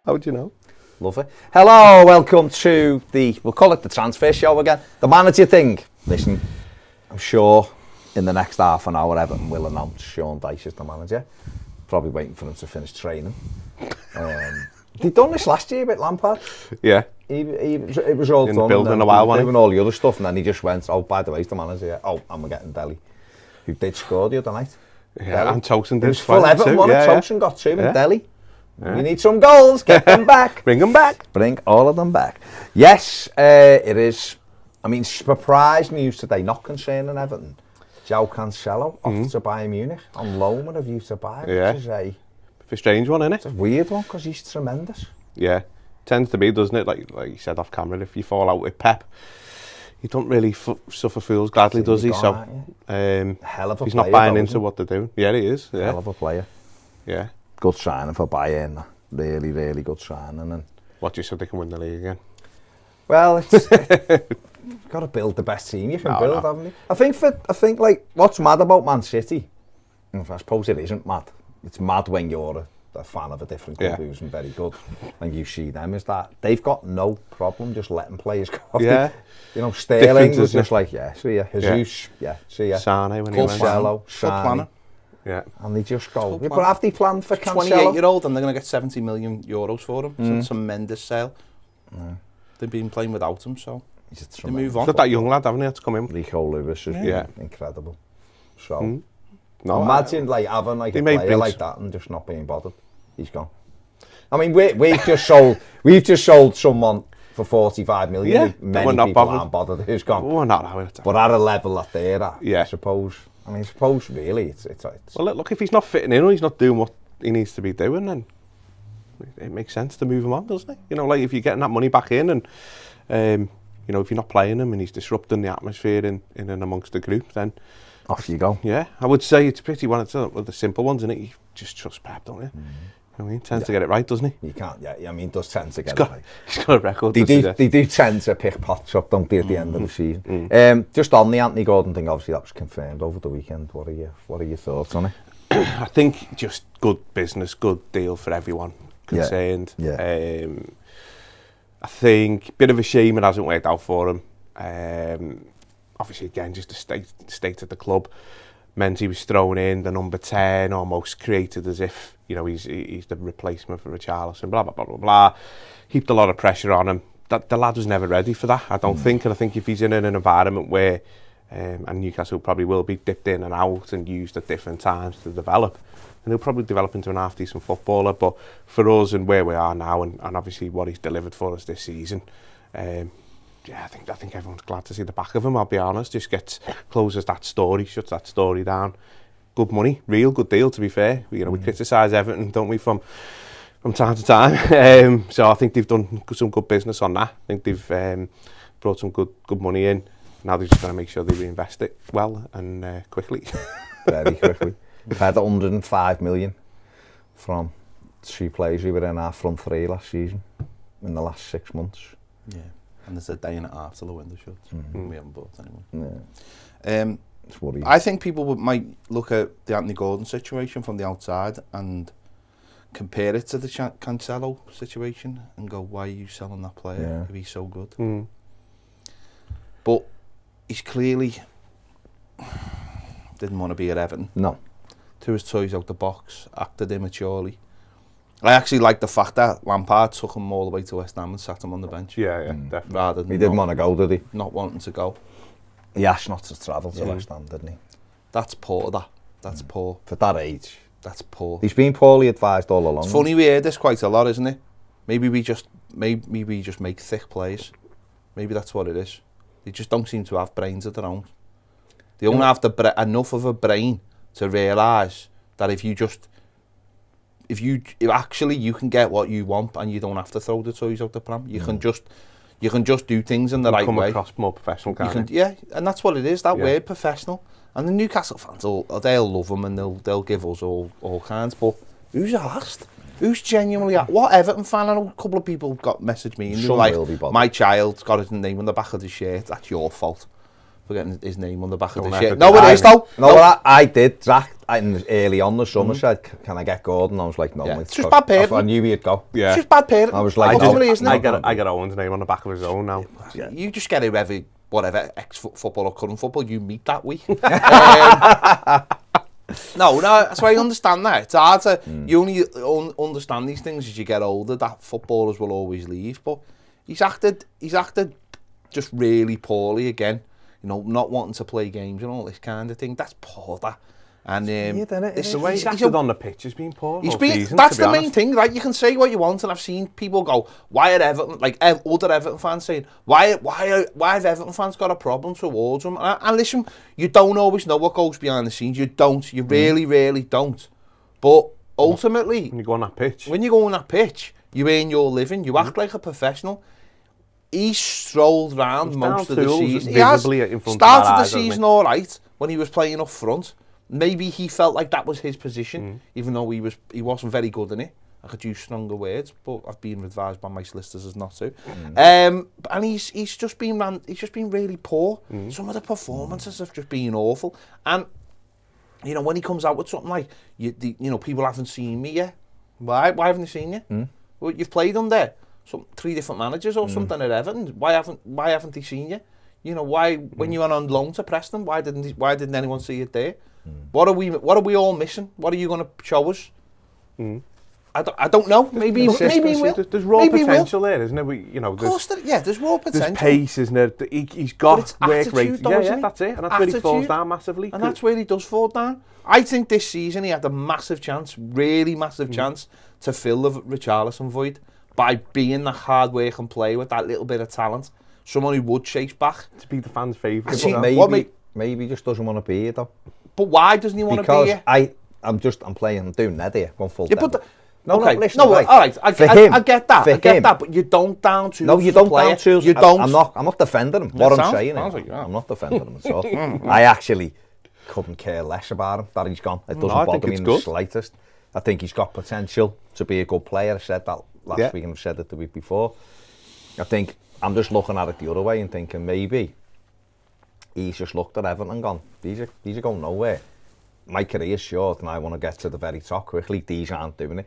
How do you know? Love it. Hello, welcome to we'll call it the transfer show again. The manager thing. Listen, I'm sure in the next half an hour Everton will announce Sean Dyche as the manager. Probably waiting for him to finish training. They'd done this last year with Lampard. Yeah. It was all in done. Building a while, doing all the other stuff, and then he just went, oh, by the way, he's the manager. Yeah. Oh, and we're getting Dele, who did score the other night. Yeah, Dele. And Tosin did. It was full Everton one, yeah, Tosin got two, and Dele. Yeah. We need some goals, get them back. Bring them back. Bring all of them back. Yes, it is. I mean, surprise news today, not concerning Everton. João Cancelo off to Bayern Munich on loan with a view to buy, which is a strange one, isn't it? It's a weird one because he's tremendous. Yeah, tends to be, doesn't it? Like you said off camera, if you fall out with Pep, he don't really suffer fools gladly, does he? So, hell of a he's player, not buying into what they're doing. Yeah, he is. Yeah. Hell of a player. Yeah. Good signing for Bayern. Really, really good signing. And what do you say they can win the league again? Well, it's got to build the best team you can build, haven't you? I think like what's mad about Man City, I suppose it isn't mad. It's mad when you're a fan of a different club who's very good, and you see them, is that they've got no problem just letting players go off. Yeah. You know, Sterling was just like, see ya. Jesus, see ya. Sane when he went. Cancelo, Sane. Yeah. And they just go. But have they planned for Cancelo? 28-year-old, and they're going to get 70 million euros for him. It's a tremendous sale. They've been playing without him, so they move on. Got that young lad, haven't they, to come in? Rico Lewis is incredible. So, no, imagine like having like a player like that and just not being bothered. He's gone. I mean, we've just sold someone for 45 million. Yeah, many people aren't bothered. Who's gone? We're not how it. But at a level that they're at, I suppose. I mean, suppose really, it's. Well, look, if he's not fitting in or he's not doing what he needs to be doing, then it makes sense to move him on, doesn't it? You know, like if you're getting that money back in, and you know, if you're not playing him and he's disrupting the atmosphere in and amongst the group, then off you go. Yeah, I would say it's pretty one of the simple ones, isn't it? You just trust Pep, don't you? I mean, he tends to get it right, doesn't he? You can't. Yeah, I mean, he does tend to get it right. He's got a record. They do tend to pick pots up, don't they, at the end of the season? Just on the Anthony Gordon thing, obviously that was confirmed over the weekend. What are your thoughts on it? I think just good business, good deal for everyone concerned. Yeah. I think bit of a shame it hasn't worked out for him. Obviously, again, just the state of the club meant he was thrown in, the number 10, almost created as if, you know, he's the replacement for Richarlison, blah, blah, blah, blah, blah. Heaped a lot of pressure on him. The lad was never ready for that, I don't think. And I think if he's in an environment where, and Newcastle probably will be dipped in and out and used at different times to develop, and he'll probably develop into an half-decent footballer. But for us and where we are now, and obviously what he's delivered for us this season, I think everyone's glad to see the back of him, I'll be honest. Just closes that story, shuts that story down. Good money, real good deal, to be fair. We criticise Everton, don't we, from time to time. So I think they've done some good business on that. I think they've brought some good money in. Now they're just going to make sure they reinvest it well and quickly. Very quickly. We've had 105 million from 2 players who were in our front 3 last season, in the last 6 months. Yeah. And there's a day and a half till the window shuts. We haven't bought anyone. Yeah. It's worrying. I think people might look at the Anthony Gordon situation from the outside and compare it to the Cancelo situation and go, why are you selling that player if he's so good? But he's clearly didn't want to be at Everton. No. Threw his toys out the box, acted immaturely. I actually like the fact that Lampard took him all the way to West Ham and sat him on the bench. Yeah, definitely. Rather than he didn't want to go, did he? Not wanting to go. He asked not to travel to West Ham, didn't he? That's poor, That's poor. For that age. That's poor. He's been poorly advised all along. It's funny we hear this quite a lot, isn't it? Maybe we just make thick players. Maybe that's what it is. They just don't seem to have brains of their own. They don't have enough of a brain to realise that if you can get what you want and you don't have to throw the toys out the pram. You can just do things in the right way. Come across more professional, can't you? Yeah, and that's what it is. That word, professional. And the Newcastle fans, they'll love them and they'll give us all kinds. But who's asked? Who's genuinely asked? What Everton fan? I know a couple of people got messaged me and they were like, my child's got his name on the back of the shirt. That's your fault. forgetting his name on the back of the Don't shirt. ever No, do it that. is though. No, I did. Zach, early on the summer said, "Can I get Gordon?" I was like, "No, It's just bad parenting. I knew he'd go. Yeah. It's just bad parenting. I was like, ultimately, isn't it? I got Owen's name on the back of his own now. You just get whatever ex-football or current football you meet that week. No, so I understand that. It's hard to, you only understand these things as you get older, that footballers will always leave, but he's acted just really poorly again, you know, not wanting to play games and all this kind of thing. That's poor, that. And It's the way he's acted on the pitch has been poor. That's the main thing, right? You can say what you want, and I've seen people go, "Why are Everton?" Like other Everton fans saying, "Why have Everton fans got a problem towards him?" And listen, you don't always know what goes behind the scenes. You don't. You really, really don't. But ultimately, when you go on that pitch, you earn your living. You act like a professional. He strolled round most of the season. He has started the season all right when he was playing up front. Maybe he felt like that was his position, even though he wasn't very good in it. I could use stronger words, but I've been advised by my solicitors as not to. And he's just been really poor. Some of the performances have just been awful. And you know, when he comes out with something like, you know, people haven't seen me yet. Why haven't they seen you? Well, you've played under 3 different managers or something at Everton. Why haven't they seen you? You know, why when you went on loan to Preston, why didn't anyone see it there? What are we all missing? What are you going to show us? I don't know. Maybe we'll. There's raw potential there, isn't there? There's raw potential. There's pace, isn't there? He's got work rate. Yeah, that's it. And that's where he falls down massively. And that's where he does fall down. I think this season he had a massive chance, really massive chance, to fill the Richarlison void by being that hard-working player with that little bit of talent. Someone who would chase back. To be the fans' favourite. Maybe he just doesn't want to be here, though. But why doesn't he want to be here? I'm doing Ned here, going full listen, all right, I get that, but you don't down tools. No, you don't down tools. You don't. I'm not defending him. What I'm saying is, I'm not defending him at all. I actually couldn't care less about him, that he's gone. It doesn't bother me in the slightest. I think he's got potential to be a good player. I said that last week and I've said it the week before. I think I'm just looking at it the other way and thinking maybe he's just looked at Everton and gone, these are going nowhere. My career's short and I want to get to the very top quickly. These aren't doing it.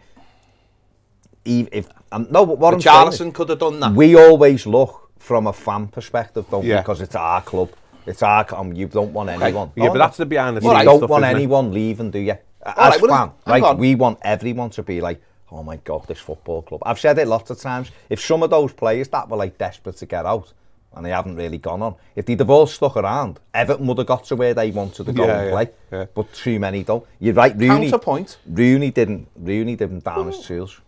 Richarlison could have done that. We always look from a fan perspective, don't we? Because it's our club. It's our you don't want anyone. Yeah, but that's the behind the scenes stuff. You don't want anyone leaving, do you? As fan, right? We want everyone to be like, oh my God, this football club. I've said it lots of times. If some of those players that were like desperate to get out, and they haven't really gone on, if they'd have all stuck around, Everton would have got to where they wanted to go and play. Yeah. But too many don't. You're right, Counterpoint. Rooney didn't down his tools.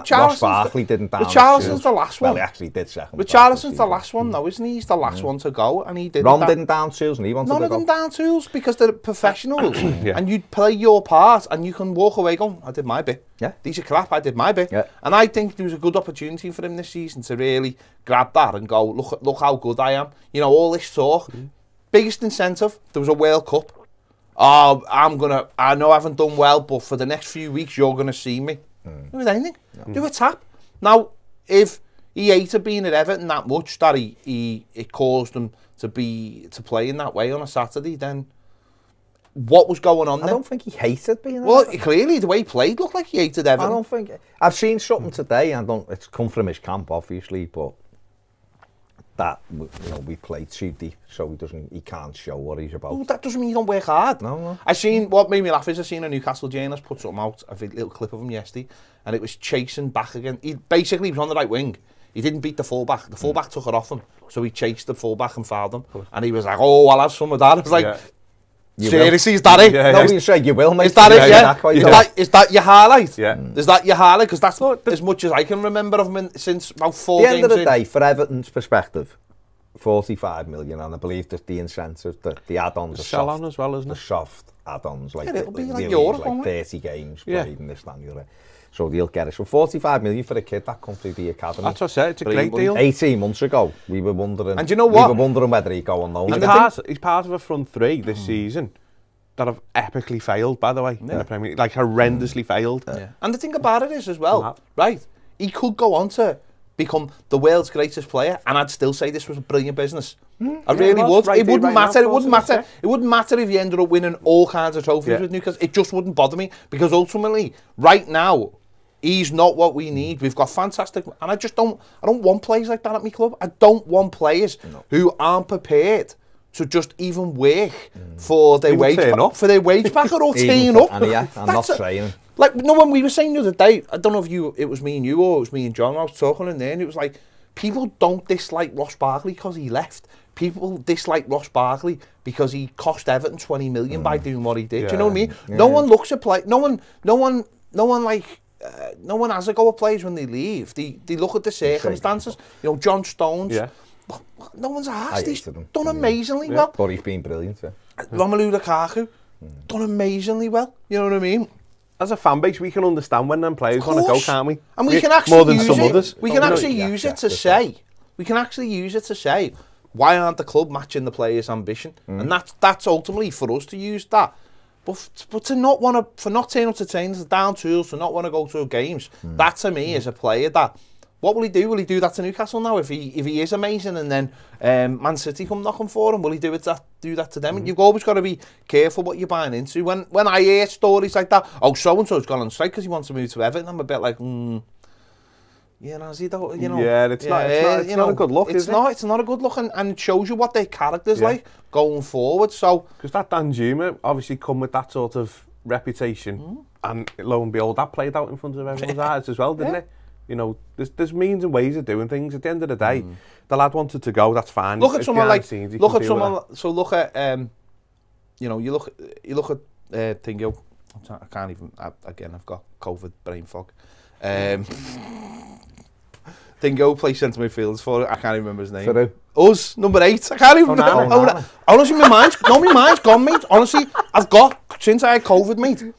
Ross Barkley didn't down his tools. Richarlison's the last one. Well, he actually did second. Richarlison's the last one though, isn't he? He's the last one to go, and he did. Ron didn't down tools and he wanted to go. None of them down tools because they're professionals. And you play your part and you can walk away going, I did my bit. Yeah. These are crap, I did my bit. Yeah. And I think there was a good opportunity for him this season to really grab that and go, look how good I am. You know, all this talk. Biggest incentive, there was a World Cup. Oh, I know I haven't done well, but for the next few weeks you're going to see me. Do with anything. Do a tap. Now, if he hated being at Everton that much that it caused him to play in that way on a Saturday, then what was going on there? I don't think he hated being at Everton. Well, clearly the way he played looked like he hated Everton. I don't think... I've seen something today, and it's come from his camp, obviously, but that, we played too deep, so he can't show what he's about. Oh, that doesn't mean you don't work hard. No. What made me laugh is I seen a Newcastle journalist put something out, a little clip of him yesterday, and it was chasing back again. He basically was on the right wing. He didn't beat the fullback. The fullback took it off him, so he chased the fullback and fouled him. And he was like, "Oh, I'll have some of that." I was like, "Seriously, is that it?" No, you say you will, mate. Is that it? Is that your highlight? Yeah. Is that your highlight? Because that's as much as I can remember of him since about 4 games. At the end of the day, for Everton's perspective, 45 million, and I believe that the incentives, the add-ons are soft. On as well, isn't it? The soft add-ons, like it'll be like Europe, like 30 games played in this time. So they'll get it. So 45 million for a kid that comes through the academy. That's what I said, it's a great deal. 18 months ago, we were wondering. And you know what? We were wondering whether he'd go on loan. He's part of a front three this season that have epically failed, by the way, in the Premier League. Like, horrendously failed. And the thing about it is as well, right, he could go on to become the world's greatest player, and I'd still say this was a brilliant business. I Yeah, really would. right It wouldn't right matter. now, It wouldn't matter. yeah. It wouldn't matter if he ended up winning all kinds of trophies with Newcastle. It just wouldn't bother me, because ultimately, right now, he's not what we need. We've got fantastic, and I don't want players like that at my club. I don't want players who aren't prepared to just even work for their wage back or turn up. And not training. Like, when we were saying the other day, I don't know if it was me and you or it was me and John, I was talking in there, and it was like, people don't dislike Ross Barkley because he left. People dislike Ross Barkley because he cost Everton 20 million by doing what he did. Do you know what I mean? Yeah. No one looks at no one has a go at players when they leave. They look at the circumstances. You know, John Stones. Yeah. No one's asked. He's him. done amazingly well. But he's been brilliant, yeah. Romelu Lukaku, done amazingly well. You know what I mean? As a fan base, we can understand when them players want to go, can't we? And we can actually more than use some it. others. We can actually use it to say. We can actually use it to say, why aren't the club matching the players' ambition? And that's ultimately for us to use that. But to not want to, for not turning up to trainings, down tools, to not want to go to games, that to me is a player that. What will he do? Will he do that to Newcastle now? If he is amazing, and then Man City come knocking for him, will he do that to them? And you've always got to be careful what you're buying into. When I hear stories like that, so and so's gone on strike because he wants to move to Everton, I'm a bit like, has he though? You know, yeah, it's not a good look. It's not a good look, and it shows you what their character's like going forward. So because that Danjuma obviously come with that sort of reputation, and lo and behold, that played out in front of everyone's eyes as well, didn't it? You know, there's means and ways of doing things. At the end of the day, the lad wanted to go. That's fine. Look at someone like you look at Tingo. I can't even. Again, I've got COVID brain fog. Tingo plays centre midfielders for it. I can't even remember his name. For Us, number 8. I can't even remember. Honestly, my mind's gone, mate. Honestly, since I had COVID, mate. It's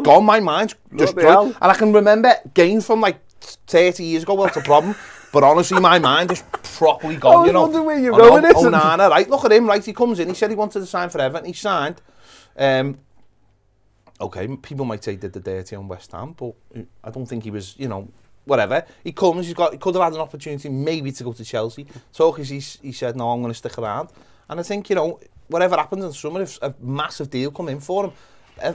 gone. My mind's just gone. And I can remember games from like 30 years ago. Well, it's a problem. But honestly, my mind is properly gone. I was wondering where you're going. Onana, right? Look at him, right? He comes in. He said he wanted to sign for Everton. He signed. Okay, people might say he did the dirty on West Ham, but I don't think he was, whatever. He comes, he could have had an opportunity maybe to go to Chelsea. So he said, no, I'm going to stick around. And I think, whatever happens in the summer, if a massive deal come in for him,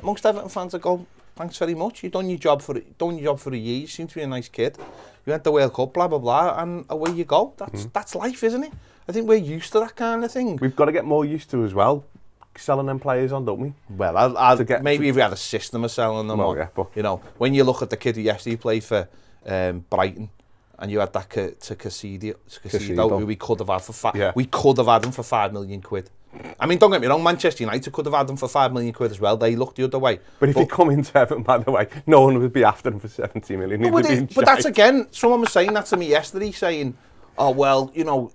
most Everton fans will go, thanks very much, you've done your job for a year, you seem to be a nice kid, you went to the World Cup, blah, blah, blah, and away you go. That's life, isn't it? I think we're used to that kind of thing. We've got to get more used to as well, selling them players on, don't we? Well, maybe if we had a system of selling them on, but when you look at the kid who yesterday played for Brighton, and you had that to Cancelo, who we could have had for we could have had him for £5 million. I mean, don't get me wrong, Manchester United could have had him for £5 million as well. They looked the other way. But if he come into Everton, by the way, no one would be after him for 70 million. But that's again, someone was saying that to me yesterday, saying, oh, well,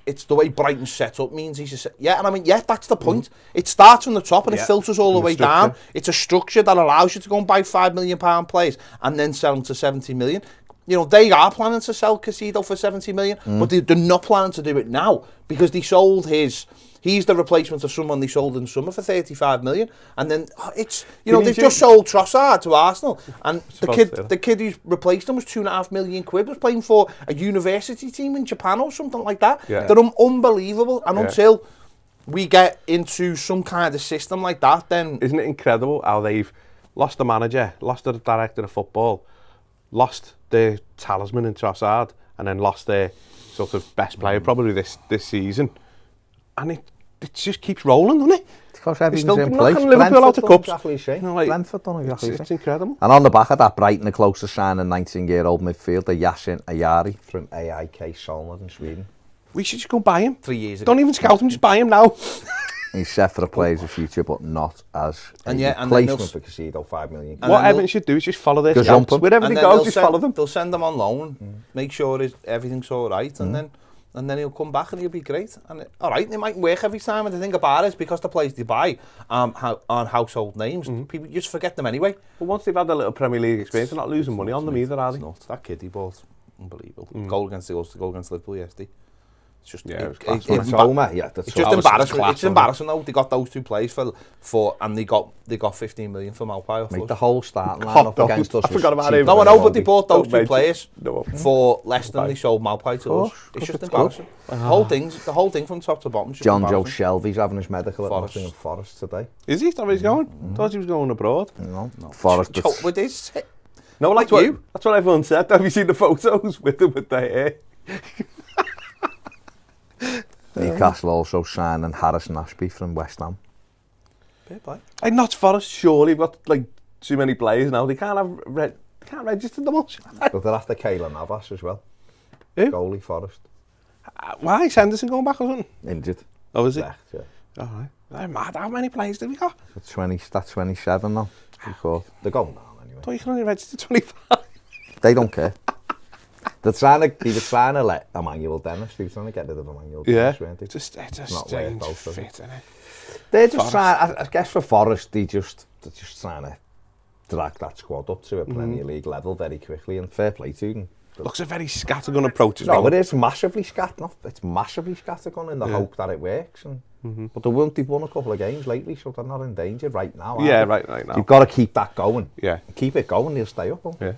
it's the way Brighton's set up means he's and I mean, that's the point. It starts from the top and it filters all the way down. It's a structure that allows you to go and buy £5 million players and then sell them to 70 million. They are planning to sell Cancelo for 70 million, but they're not planning to do it now because they sold he's the replacement of someone they sold in summer for 35 million. And then they've just sold Trossard to Arsenal. And the kid who's replaced him was £2.5 million, was playing for a university team in Japan or something like that. Yeah. They're unbelievable. And until we get into some kind of system like that, then... Isn't it incredible how they've lost the manager, lost the director of football, lost their talisman in Trossard, and then lost their sort of best player probably this season, and it just keeps rolling, doesn't it? Because everything's in place. Liverpool out of cups. Brentford done exactly the same. It's incredible. And on the back of that, Brighton, the closest signing, 19-year-old midfielder, Yasin Ayari from AIK Solna in Sweden. We should just go buy him. 3 years ago. Don't even scout him, just buy him now. He's set for a player's future, but not as a replacement for Cancelo, £5 million. What Everton should do is just follow their scouts. Wherever they go, just follow them. They'll send them on loan, make sure everything's all right, and then he'll come back and he'll be great. And all right, it might work every time. And the thing about it is because the players they buy on household names, people just forget them anyway. But once they've had a little Premier League experience, they're not losing money on them either, are they? That kid he bought, unbelievable. Goal against Liverpool yesterday. It's just it's just embarrassing. It's embarrassing though. They got those two players and they got 15 million for Maupay. Make the whole starting lineup against us. I forgot about him. No, I know, but they bought those two players for less than they sold Maupay to us. It's just embarrassing. The whole thing from top to bottom. Is just John Joe Shelby's having his medical at Nottingham Forest today. Is he? Is that where he's going? Thought he was going abroad. No. Forest. With his. No, like you. That's what everyone said. Have you seen the photos with them with their hair? Newcastle also signing Harrison Ashby from West Ham. Fair play. Like Notts Forest, surely have got like too many players now. They can't register them all. But they're after Kayla Navas as well. Who? Goalie Forest. Why is Henderson going back or something? Injured. Oh, is it? Left, yeah. All right. They're mad. How many players do we got? That's 27 now. They're going down anyway. Thought you can only register 25. They don't care. They were trying to let Emmanuel Dennis. They were trying to get rid of Emmanuel Dennis, weren't they? It's a strange fit, isn't it? They're just trying, I guess for Forest, they're just trying to drag that squad up to a Premier League level very quickly, and fair play to them. Looks a very scattergun approach as well. well. No, it is massively scattergun. It's massively scattergun in the hope that it works. And, but they've won a couple of games lately, so they're not in danger right now. Right now. You've got to keep that going. Yeah. Keep it going, they'll stay up. Yeah.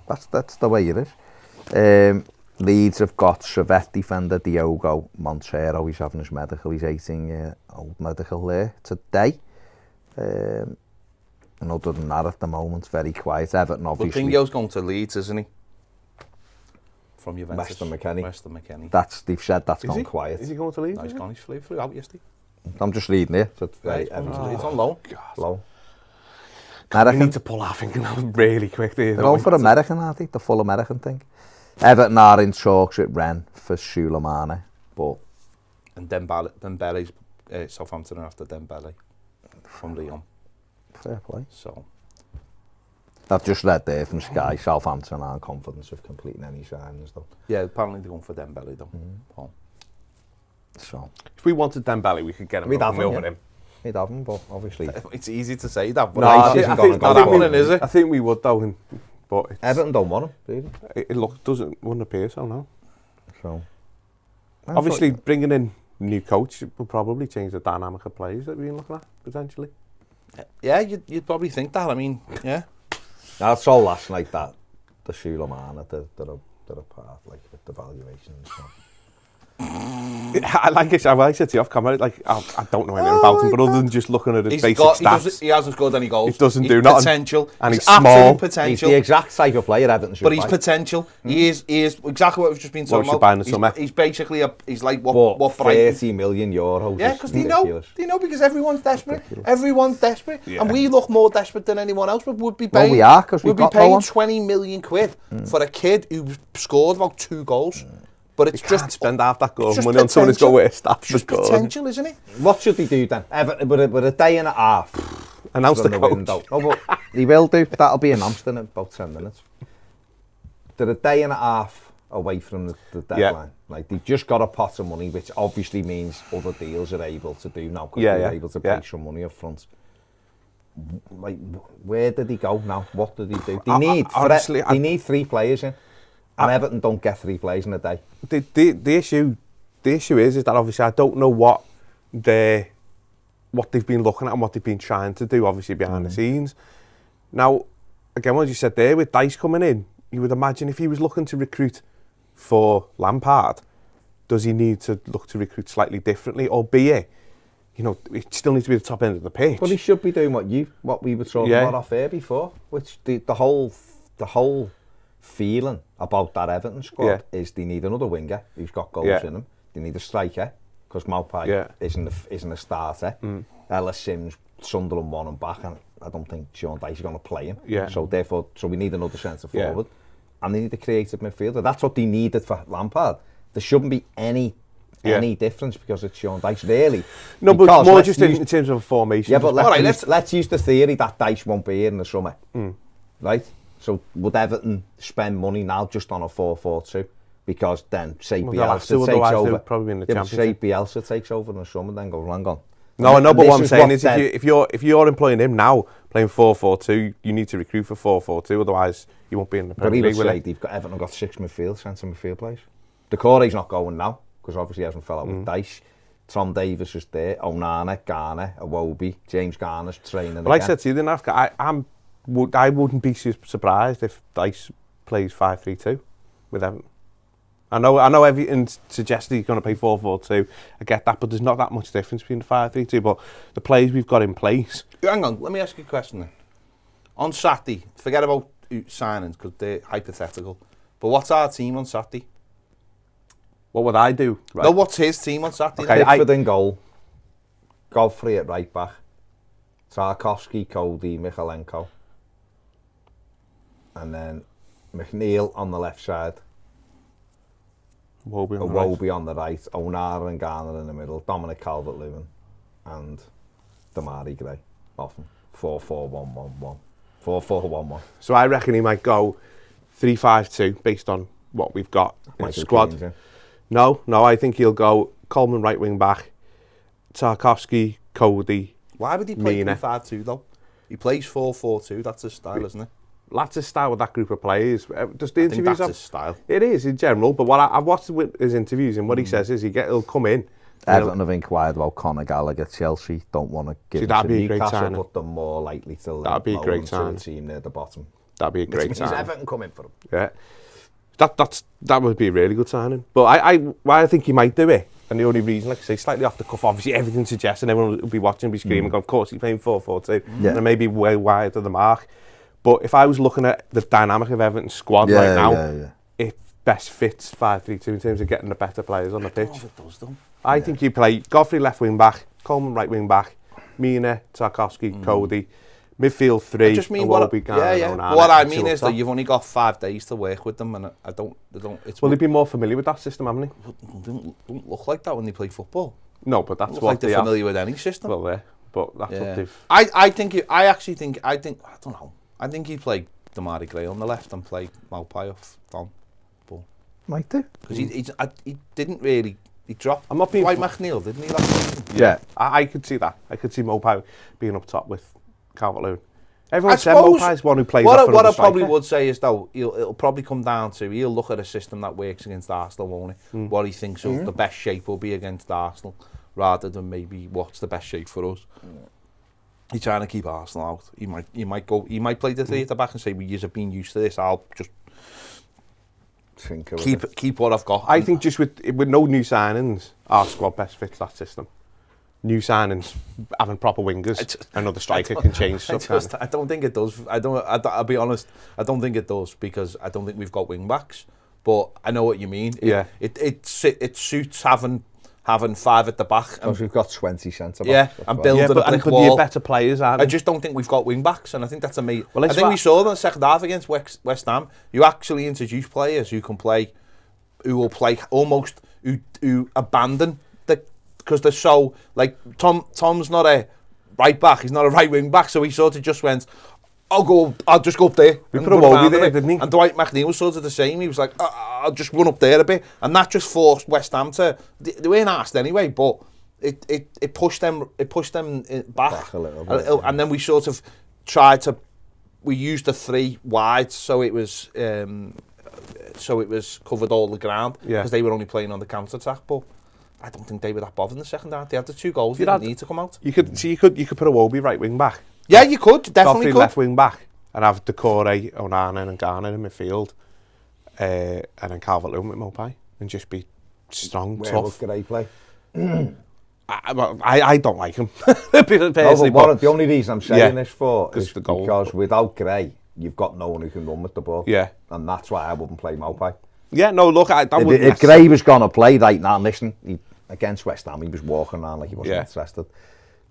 That's the way it is. Leeds have got Servette defender Diogo Montero. He's having his medical. He's 18-year-old medical there today. And other than that, at the moment, very quiet. Everton, obviously. But Dingo's going to Leeds, isn't he? From Juventus. Weston McKennie. They've said that's gone quiet. Is he going to Leeds? No, he's gone. He flew out yesterday. I'm just reading it. So it's very It's on loan. Low. We need to pull our finger out really quick. They're all for American, aren't they? The full American thing. Everton are in talks with Rennes for Sulemana, but... And Dembele's Southampton are after Dembele from Lyon. Fair play. So... I've just read there from Sky, Southampton aren't confident of completing any signings though. Yeah, apparently they're going for Dembele though. So... If we wanted Dembele, we could get him over him. He'd have him, but obviously... It's easy to say that, but I think we would though. But Everton don't want him, really. It wouldn't appear so, no. So... Obviously, bringing in a new coach will probably change the dynamic of players that we've been looking at, potentially. Yeah, you'd probably think that. I mean, yeah. I saw last night that the Sulemana, they're apart, like, with the valuation and stuff. I said to you off camera, like, I don't know anything about him, but other than just looking at his basic stats. He hasn't scored any goals. He doesn't do nothing. Potential. And he's small. Potential. He's the exact type of player Everton should But he's potential. He is exactly what we've just been talking about. He's basically he's like what 30 million euros. Yeah, because they know because everyone's desperate. Everyone's desperate. Yeah. And we look more desperate than anyone else, but we'd be paying, we'd be paying 20 million quid for a kid who scored about 2 goals. But it's just spend half that goal money on someone who's got worse stats. Just potential, isn't it? What should he do then? With a day and a half. Announce the coach. Oh, but he will do. That'll be announced in about 10 minutes. They're a day and a half away from the deadline. Yeah. Like they've just got a pot of money, which obviously means other deals are able to do now because they're able to pay some money up front. Like, where did he go now? What did he do? They need 3 players in. And Everton don't get 3 players in a day. The issue is that obviously I don't know what they've been looking at and what they've been trying to do, obviously behind the scenes. Now, again, what you said there with Dice coming in, you would imagine if he was looking to recruit for Lampard, does he need to look to recruit slightly differently, albeit, it still needs to be the top end of the pitch. But he should be doing what we were talking about off air before, which the whole feeling about that Everton squad is they need another winger who's got goals in him. They need a striker because Maupay isn't a starter. Ellis Sims, Sunderland won him back, and I don't think Sean Dyche is going to play him. So we need another centre forward, and they need a creative midfielder. That's what they needed for Lampard. There shouldn't be any difference because it's Sean Dyche, really. No, but more just in terms of a formation. Yeah, but let's use the theory that Dyche won't be here in the summer, right? So would Everton spend money now just on a 4-4-2? Because then, say Bielsa takes over. Probably in the Championship. Say Bielsa takes over in the summer, then goes, hang on. No, I know, but what I'm saying is if you're employing him now, playing 4-4-2, you need to recruit for 4-4-2, otherwise you won't be in the Premier League. But he would say Everton got 6 centre midfield players. The Corey's not going now, because obviously he hasn't fell out with Dyche. Tom Davies is there, Onana, Garner, Iwobi, James Garner's training Well, again. I said to you, then after, I wouldn't be surprised if Dyche plays 5-3-2 with Everton. I know everything suggests he's going to play 4-4-2. I get that, but there's not that much difference between the 5-3-2. But the players we've got in place. Hang on, let me ask you a question then. On Saturday, forget about signings because they're hypothetical. But what's our team on Saturday? What would I do? Right? No, what's his team on Saturday? Okay, Pickford in goal. Godfrey at right back. Tarkowski, Cody, Michalenko. And then McNeil on the left side. Iwobi on the right. Onana and Garner in the middle. Dominic Calvert-Lewin. And Damari Gray. Often. 4-4-1-1-1. 4-4-1-1. So I reckon he might go 3-5-2 based on what we've got in the squad. Keane, No, I think he'll go Coleman right wing back, Tarkowski, Cody. Why would he play Mina. 3-5-2 though? He plays 4-4-2. That's his style, isn't it? That's his style with that group of players. Just the I think interviews. that's his style. It is in general, but what I've watched his interviews and what he says is he'll come in. Everton have inquired about Conor Gallagher. Chelsea don't want to give him that'd to be a great Newcastle, signing. but they're more likely to That'd be a great to signing. the team near the bottom. That'd be a great Which means signing. Everton come in for him. Yeah, that would be a really good signing. But why I think he might do it, and the only reason, like I say, slightly off the cuff, obviously everything suggests, and everyone will be watching, be screaming, of course he's playing 4-4-2, and maybe way wide of the mark. But if I was looking at the dynamic of Everton's squad right now, it best fits 5-3-2 in terms of getting the better players on the pitch. It does though. I think you play Godfrey left wing back, Coleman right wing back, Mina, Tarkowski, Cody, midfield three. I just mean what I mean is that you've only got 5 days to work with them, and they don't. It's Will they be more familiar with that system, haven't they? Don't look like that when they play football. No, but that's Look what like they're familiar with any system. Well, there, but that's what they've. I don't know. I think he'd play Damari Gray on the left and play Maupay off Don. Might do. Because he didn't really. He dropped. I'm not being. White McNeil, didn't he? Last season? Yeah, I could see that. I could see Maupay being up top with Calvert-Lewin. Everyone I said suppose Maupay's one who plays. What I probably would say is though, it'll probably come down to he'll look at a system that works against Arsenal, won't he? What he thinks of the best shape will be against Arsenal, rather than maybe what's the best shape for us. He's trying to keep Arsenal out. He might play the three at the back and say, "We have been used to this. I'll just keep what I've got." I think just with no new signings, our squad best fits that system. New signings, having proper wingers, another striker can change stuff. I don't think it does. I'll be honest. I don't think it does because I don't think we've got wing backs. But I know what you mean. It suits having 5 at the back. Because we've got 20 centre backs. Yeah, and building a brick wall. Be better players, aren't I they? just don't think we've got wing backs, and I think that's amazing. Well, I think we saw that in the second half against West Ham. You actually introduce players who will play almost who abandon because they're so like Tom's not a right back. He's not a right wing back, so he sort of just went, I'll just go up there. We put a Iwobi there, didn't he? And Dwight McNeil was sort of the same. He was like, I'll just run up there a bit, and that just forced West Ham to. They weren't asked anyway, but it pushed them back a little bit, and then we sort of tried to. We used the 3 wide, so it was covered all the ground because they were only playing on the counter attack, but. I don't think they were that bothered in the second half. They had the 2 goals. They didn't need to come out. You could put Iwobi right wing back. Yeah, you could definitely Toffee could. left wing back and have Decore, Onana and Garner in midfield, and then Calvert-Lewin with Maupay and just be strong, tough. Where would Gray play? I don't like him personally. But the only reason I'm saying this is the goal. Because without Gray, you've got no one who can run with the ball. Yeah, and that's why I wouldn't play Maupay. Yeah, no, look, if Gray was going to play right now, listen, against West Ham, he was walking around like he wasn't interested.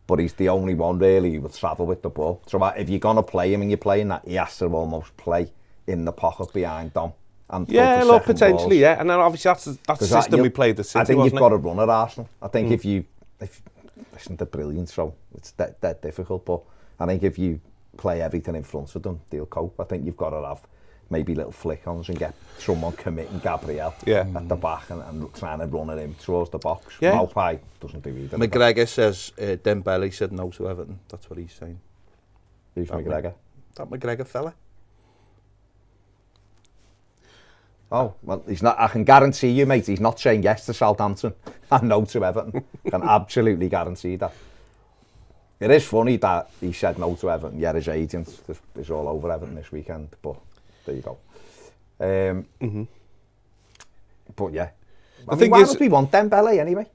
But he's the only one really who would travel with the ball. So if you're going to play him and you're playing that, he has to almost play in the pocket behind Dom. And look, potentially, balls. And then obviously that's the system we played at City, I think you've got to run at Arsenal. I think if listen, they're brilliant, so it's that difficult, but I think if you play everything in front of them, they'll cope. I think you've got to have maybe little flick-ons and get someone committing Gabriel at the back and trying to run at him towards the box. Maupay doesn't do either. McGregor says Dembele said no to Everton. That's what he's saying. Who's McGregor? That McGregor fella. Oh, well, he's not. I can guarantee you, mate, he's not saying yes to Southampton and no to Everton. I can absolutely guarantee that. It is funny that he said no to Everton, yet his agent is all over Everton this weekend, but there you go. But yeah. I think why does he want Dembele anyway?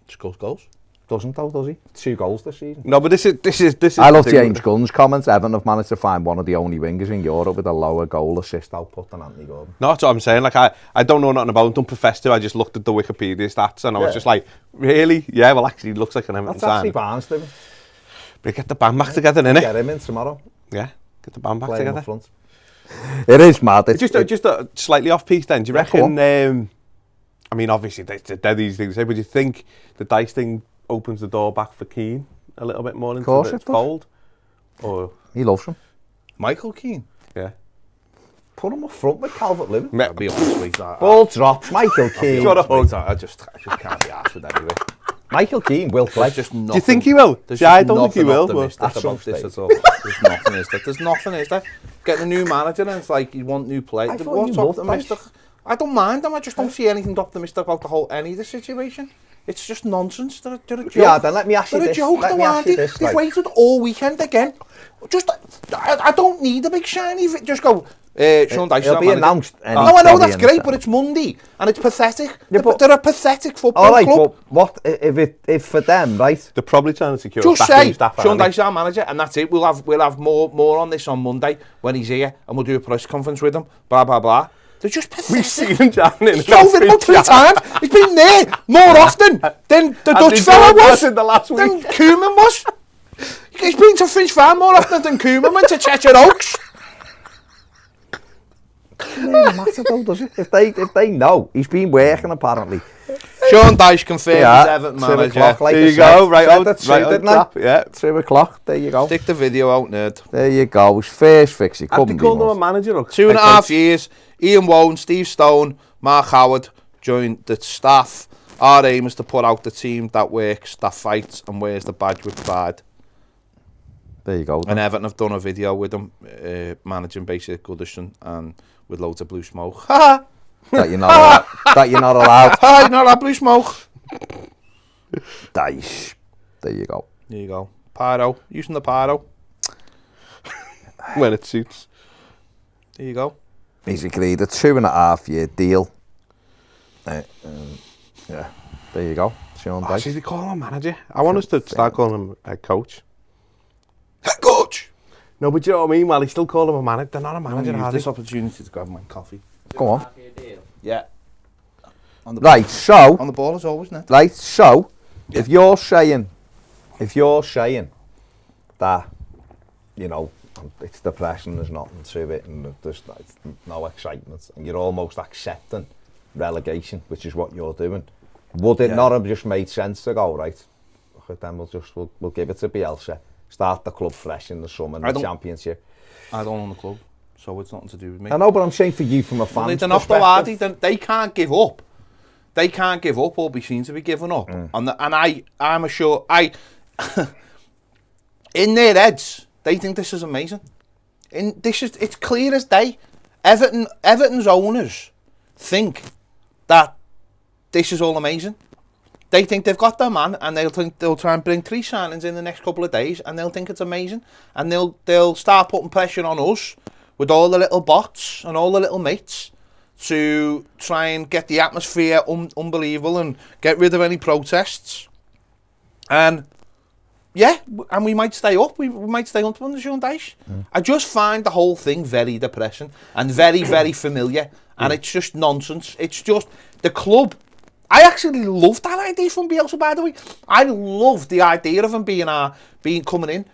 Scores goals. Doesn't though, does he? 2 goals this season. No, but this is. I love James Gunn's comments. Everton have managed to find one of the only wingers in Europe with a lower goal assist output than Anthony Gordon. No, that's what I'm saying. Like I don't know nothing about him. Don't profess to. I just looked at the Wikipedia stats and I was just like, really? Yeah. Well, actually, he looks like an Everton That's actually sign. Barnes doing. But get the band back together, innit? Get him in tomorrow. Yeah. Get the band back Play him together. up front. It is mad. Just a slightly off piece then. Do you reckon? I mean, obviously, they're these things. But do you think the Dice thing opens the door back for Keane a little bit more into the fold? Or he loves him. Michael Keane. Yeah. Put him up front with Calvert-Lewin. I'll be honest with you. Ball drops. Michael Keane. I just can't be arsed with anyway. Michael Keane will play. Do you think he will? Yeah, I don't think he will. There's nothing, is there? There's nothing, is there? Getting a new manager and it's like you want new play. What's optimistic? I don't mind them. I just don't see anything optimistic about the whole any of the situation. It's just nonsense. They're a joke. Yeah, then let me ask you this. They're a joke. Let me ask you this. They've waited all weekend again. Just, I don't need a big shiny. Just go. Sean Dyche. It'll be announced. Oh, I know that's great, but it's Monday and it's pathetic. Yeah, they're a pathetic football club. But what if for them, right? They're probably trying to secure. Just say Sean Dyche our manager, and that's it. We'll have more on this on Monday when he's here, and we'll do a press conference with him. Blah blah blah. They're just pathetic. We've seen him down in He's over about 3 times. He's been there more often than the Dutch fella was. In the last week. Than Koeman was. He's been to Finch Farm more often than Koeman went to Cheshire Oaks. It doesn't matter though, does it? If they know, he's been working apparently. Sean Dyche confirmed he's Everton manager. Like there you go, right on top. Yeah, 2 o'clock. There you go. Stick the video out, nerd. There you go. His first fix. He couldn't be called him a manager. 2.5 years. Ian Woan, Steve Stone, Mark Howard joined the staff. Our aim is to put out the team that works, that fights, and wears the badge with pride. There you go. And Everton have done a video with him, managing basically Goodison and with loads of blue smoke. Ha! That you're not allowed. That you're not allowed. You're not allowed blue smoke. Dice. There you go. There you go. Pyro. Using the pyro. When it suits. There you go. He's agreed a 2.5 year deal. Yeah. There you go. Sean Dyche. Should they call him a manager? I want us to start calling him a coach. Head coach! No, but you know what I mean? Well, he's still calling him a manager. They're not a manager, use this opportunity to grab my coffee. Go on. Yeah. Right, so... On the ball as always, Ned. Right, so, if you're saying that, you know, it's depressing, there's nothing to it, and there's no excitement, and you're almost accepting relegation, which is what you're doing, would it not have just made sense to go, right, okay, then we'll give it to Bielsa, start the club fresh in the summer, in the championship. I don't own the club, so it's nothing to do with me. I know, but I'm saying for you from a fan's perspective. They can't give up. They can't give up or be seen to be giving up. And I'm sure, in their heads, they think this is amazing. It's clear as day. Everton's owners think that this is all amazing. They think they've got their man, and they'll try and bring 3 signings in the next couple of days, and they'll think it's amazing, and they'll start putting pressure on us with all the little bots and all the little mates to try and get the atmosphere unbelievable and get rid of any protests. And yeah, and we might stay up. We might stay up under Sean Dyche. I just find the whole thing very depressing and very, very familiar. And it's just nonsense. It's just the club. I actually love that idea from Bielsa, by the way. I love the idea of him coming in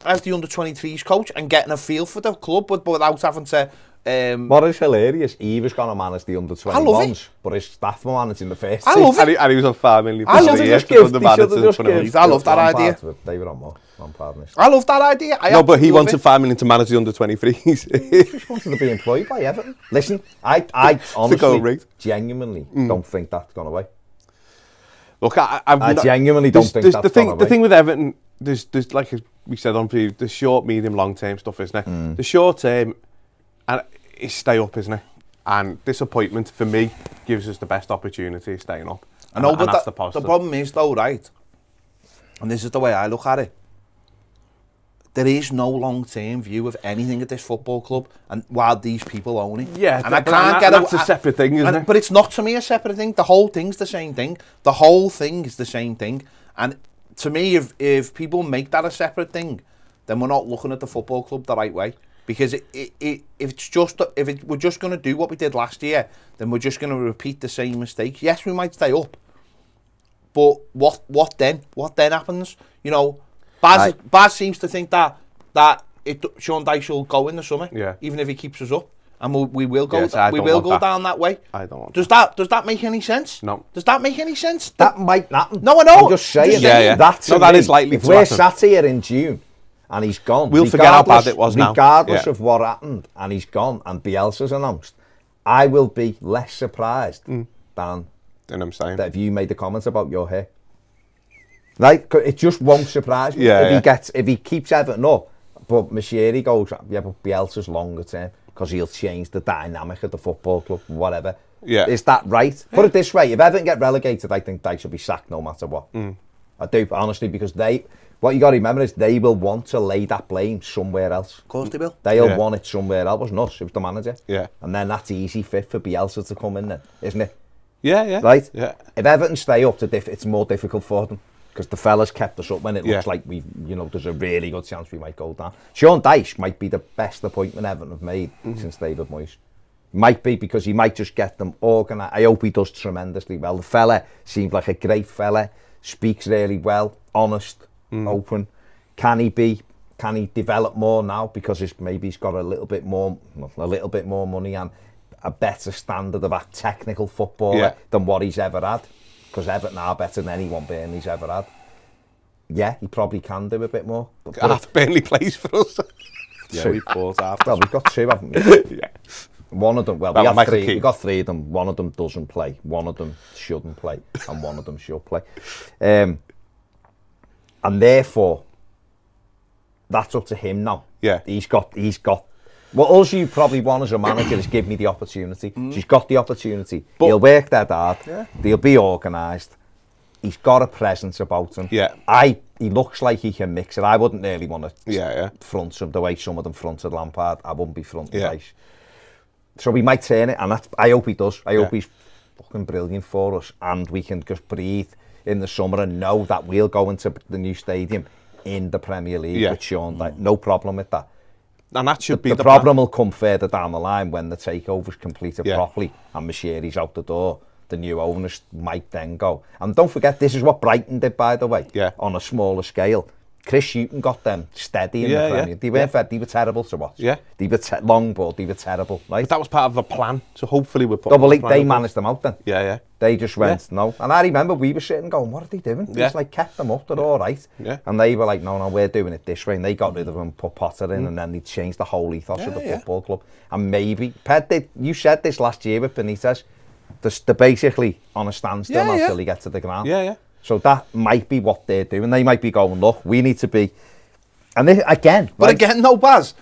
as the under-23s coach and getting a feel for the club, but without having to. What is hilarious, he was going to manage the under-21s, but his staff were managing the first team. I love it. And he was on $5 million. I love it. I love that idea. They were on more. I love that idea. No, but he wanted $5 million to manage the under-23s. He just wanted to be employed by Everton. Listen, I honestly, genuinely don't think that's gone away. Look, I genuinely don't think that's gone away. The thing with Everton, there's like we said on preview, the short, medium, long-term stuff, isn't it? The short term, and it's stay up, isn't it? And disappointment, for me, gives us the best opportunity of staying up. I know, but that's the positive. problem is, though, right, and this is the way I look at it, there is no long-term view of anything at this football club, and while these people own it. Yeah, and I can't get that's a separate thing, isn't it? But it's not, to me, a separate thing. The whole thing's the same thing. The whole thing is the same thing. And to me, if people make that a separate thing, then we're not looking at the football club the right way. Because if we're just going to do what we did last year, then we're just going to repeat the same mistakes. Yes, we might stay up, but what then? What then happens? You know, Baz seems to think that Sean Dyche will go in the summer, even if he keeps us up, and we will go. We will go down that way. I don't want does that make any sense? No. Does that make any sense? That might happen. No, I know. I'm just saying. That is likely if to we're happen. sat here in June and he's gone, we'll forget how bad it was now. Regardless of what happened, and he's gone, and Bielsa's announced, I will be less surprised than I'm saying that if you made the comments about your hair. Like, it just won't surprise me if he keeps Everton up. But Mashiri goes, but Bielsa's longer term because he'll change the dynamic of the football club, whatever. Yeah, is that right? Put it this way: if Everton get relegated, I think they should be sacked no matter what. I do, honestly, because what you got to remember is they will want to lay that blame somewhere else. Of course they will. They'll want it somewhere else. It wasn't us, it was the manager. Yeah. And then that's easy fit for Bielsa to come in then, isn't it? Yeah. Right? Yeah. If Everton stay up, it's more difficult for them. Because the fellas kept us up when it looks like there's a really good chance we might go down. Sean Dyche might be the best appointment Everton have made since David Moyes. Might be, because he might just get them organised. I hope he does tremendously well. The fella seems like a great fella, speaks really well, honest, open. Can he develop more now because he's got a little bit more money and a better standard of a technical footballer than what he's ever had? Because Everton are better than anyone Burnley's ever had. Yeah, he probably can do a bit more. Half Burnley plays for us. We bought half. Well, we've got two, haven't we? Yeah. One of them, we have three. We've got three of them. One of them doesn't play. One of them shouldn't play. And one of them should play. And therefore, that's up to him now. Yeah. He's got. What else you probably want as a manager is give me the opportunity. So he's got the opportunity. But he'll work that hard. Yeah. He'll be organised. He's got a presence about him. Yeah. He looks like he can mix it. I wouldn't really want to front him the way some of them fronted Lampard. I wouldn't be fronting Dyche. So we might turn it, and I hope he does. I hope he's fucking brilliant for us, and we can just breathe in the summer and know that we'll go into the new stadium in the Premier League with Sean. Like, no problem with that. And that should be the problem will come further down the line when the takeover's completed properly and Mashiri's out the door. The new owners might then go. And don't forget, this is what Brighton did, by the way, on a smaller scale. Chris Hughton got them steady in the Premier. They weren't fair. They were terrible to watch. Yeah. They were long ball. They were terrible. Right? But that was part of the plan. So hopefully we're Double League, they managed them out then. Yeah. They just went, no. And I remember we were sitting going, what are they doing? They just kept them up. They're all right. Yeah. And they were like, no, we're doing it this way. And they got rid of them, put Potter in, and then they changed the whole ethos of the football club. And maybe, you said this last year with Benitez, they're basically on a standstill until he gets to the ground. Yeah. So that might be what they're doing. They might be going, look, we need to be... And again... But again, no, Baz.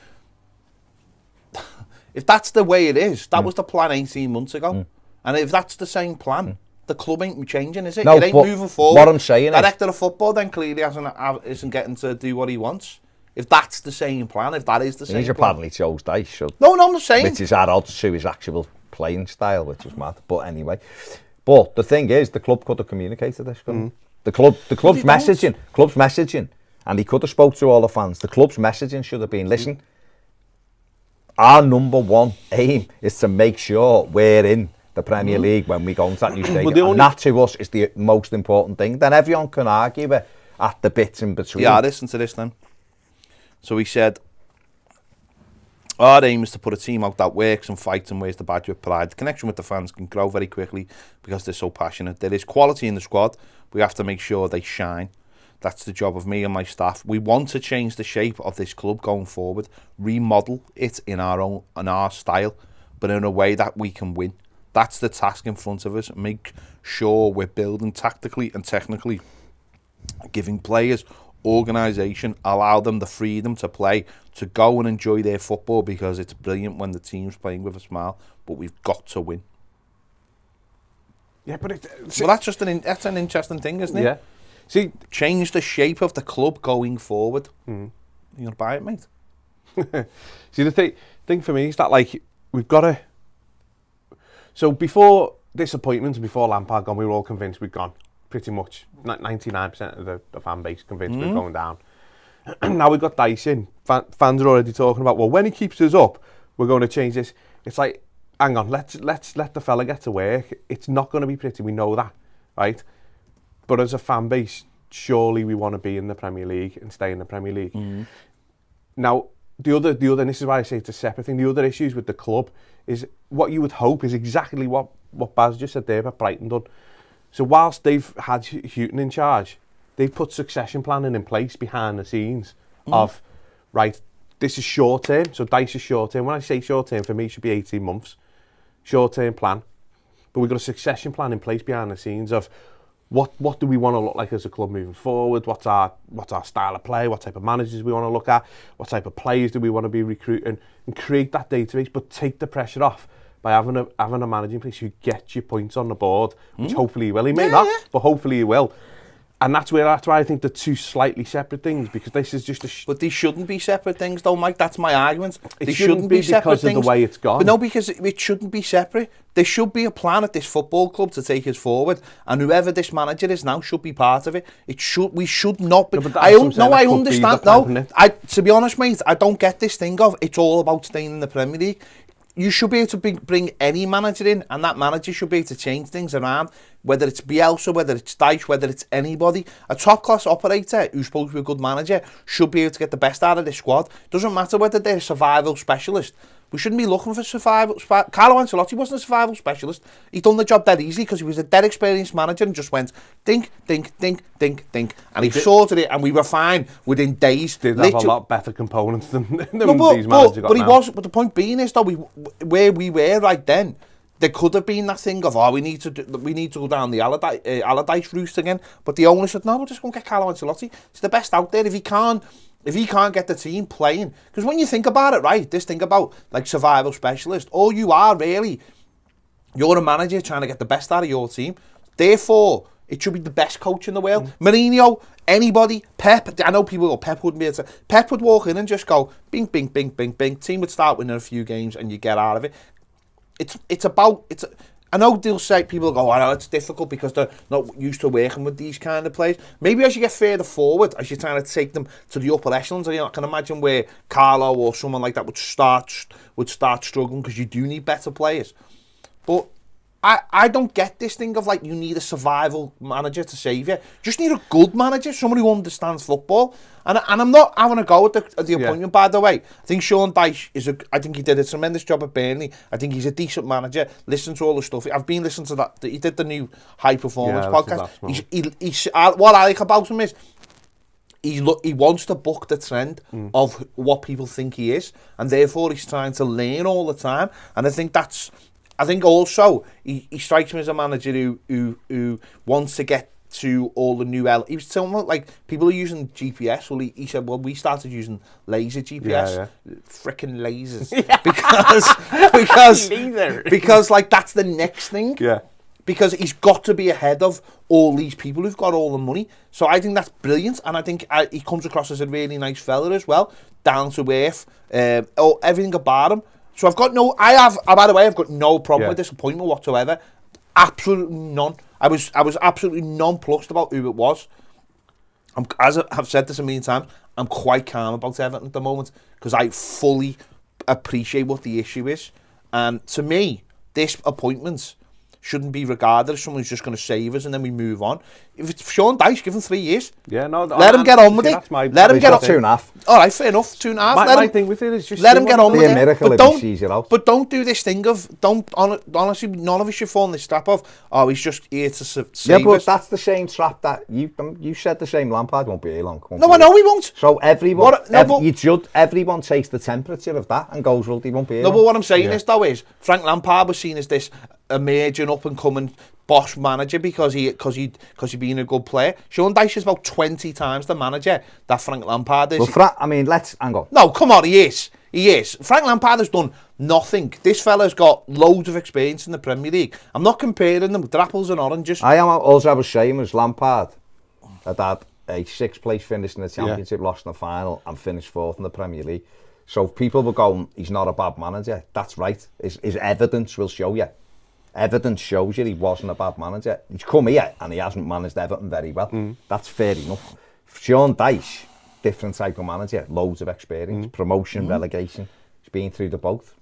If that's the way it is, that was the plan 18 months ago. And if that's the same plan, the club ain't changing, is it? No, it ain't moving forward. What I'm saying Director of football then clearly isn't getting to do what he wants. If that's the same plan, if that is the same plan... He's apparently chose Dyche. So no, I'm saying... Which is at odds to his actual playing style, which is mad. But anyway... But the thing is, the club could have communicated this. The club's messaging, and he could have spoke to all the fans. The club's messaging should have been, listen, our number one aim is to make sure we're in the Premier League when we go into that new stadium. And that to us is the most important thing. Then everyone can argue it at the bits in between. Yeah, listen to this then. So he said, our aim is to put a team out that works and fights and wears the badge with pride. The connection with the fans can grow very quickly because they're so passionate. There is quality in the squad. We have to make sure they shine. That's the job of me and my staff. We want to change the shape of this club going forward, remodel it in our style, but in a way that we can win. That's the task in front of us. Make sure we're building tactically and technically, giving players organisation, allow them the freedom to play, to go and enjoy their football, because it's brilliant when the team's playing with a smile, but we've got to win. Yeah, but well, that's just that's an interesting thing, isn't it? Yeah. See, change the shape of the club going forward. You gonna buy it, mate? See, the thing for me is that, like, we've got to. So before this appointment, before Lampard gone, we were all convinced we'd gone. Pretty much 99% of the fan base convinced we're going down. Now we've got Dice in. Fans are already talking about, well, when he keeps us up, we're going to change this. It's like, hang on, let's let the fella get to work. It's not going to be pretty. We know that, right? But as a fan base, surely we want to be in the Premier League and stay in the Premier League. Now, the other, and this is why I say it's a separate thing, the other issues with the club is what you would hope is exactly what Baz just said there about Brighton done. So whilst they've had Houghton in charge, they've put succession planning in place behind the scenes of, right, this is short term, so Dice is short term. When I say short term, for me, it should be 18 months. Short term plan. But we've got a succession plan in place behind the scenes of what do we want to look like as a club moving forward? What's our style of play? What type of managers we want to look at? What type of players do we want to be recruiting? And create that database, but take the pressure off by having a manager in place who gets you points on the board, which hopefully he will. He may not, but hopefully he will. And that's why I think they're two slightly separate things, because this is just But they shouldn't be separate things, though, Mike. That's my argument. They shouldn't be separate because of the way it's gone. But no, because it shouldn't be separate. There should be a plan at this football club to take us forward, and whoever this manager is now should be part of it. We should not be. I understand. No, to be honest, mate, I don't get this thing of it's all about staying in the Premier League. You should be able to bring any manager in, and that manager should be able to change things around, whether it's Bielsa, whether it's Dyche, whether it's anybody. A top-class operator who's supposed to be a good manager should be able to get the best out of this squad. Doesn't matter whether they're a survival specialist. We shouldn't be looking for survival. Carlo Ancelotti wasn't a survival specialist. He done the job dead easy because he was a dead experienced manager and just went think, and he sorted it, and we were fine within days. Did have a lot better components than these managers got now. But the point being is, though, where we were right then, there could have been that thing of, we need to go down the Allardyce route again. But the owner said, no, we'll just go and get Carlo Ancelotti. It's the best out there. If he can't get the team playing, because when you think about it, right, this thing about like survival specialist, all you are really, you're a manager trying to get the best out of your team. Therefore, it should be the best coach in the world. Mourinho, anybody, Pep. I know people go, Pep wouldn't be able to. Pep would walk in and just go, bing, bing, bing, bing, bing. Team would start winning a few games, and you get out of it. I know they'll say, people go, I know it's difficult because they're not used to working with these kind of players. Maybe as you get further forward, as you're trying to take them to the upper echelons, I can imagine where Carlo or someone like that would start struggling, because you do need better players. But I don't get this thing of like you need a survival manager to save you. Just need a good manager, somebody who understands football. And I'm not having a go at the appointment, by the way. I think Sean Dyche I think he did a tremendous job at Burnley. I think he's a decent manager. Listen to all the stuff. I've been listening to that. He did the new High Performance podcast. What I like about him is he wants to buck the trend of what people think he is, and therefore he's trying to learn all the time. And I think also he strikes me as a manager who wants to get to all the new he was telling me, like, people are using GPS. Well, he said, well, we started using laser GPS, frickin' lasers, because like that's the next thing. Yeah. Because he's got to be ahead of all these people who've got all the money. So I think that's brilliant, and I think he comes across as a really nice fella as well, down to earth, everything about him. So I've got no problem with this appointment whatsoever. Absolutely none. I was absolutely nonplussed about who it was. As I've said this a million times, I'm quite calm about Everton at the moment, because I fully appreciate what the issue is. And to me, this appointment shouldn't be regarded as someone who's just going to save us and then we move on. If it's Sean Dyche, give him 3 years. Yeah, no. Let him get on with it. Let him get on. 2.5. All right, fair enough. 2.5. My thing with it is just let him get on with it. Miracle if he sees it out. But don't do this thing of honestly, none of us should fall in this trap of he's just here to save us. Yeah, but that's the same trap that you said. The same Lampard won't be here long. No, I know he won't. So everyone takes the temperature of that and goes, well, he won't be here. No, but what I'm saying is Frank Lampard was seen as this emerging up and coming boss manager because he being a good player. Sean Dyche is about 20 times the manager that Frank Lampard is. Well, let's hang on. No, come on, he is. Frank Lampard has done nothing. This fella's got loads of experience in the Premier League. I'm not comparing them with apples and oranges. I was saying was Lampard had a 6th place finish in the Championship, lost in the final, and finished 4th in the Premier League. So people were going, he's not a bad manager. That's right. His evidence will show you. Evidence shows you he wasn't a bad manager. He's come here and he hasn't managed Everton very well. That's fair enough. Sean Dyche, different type of manager, loads of experience, promotion, relegation. He's been through the both.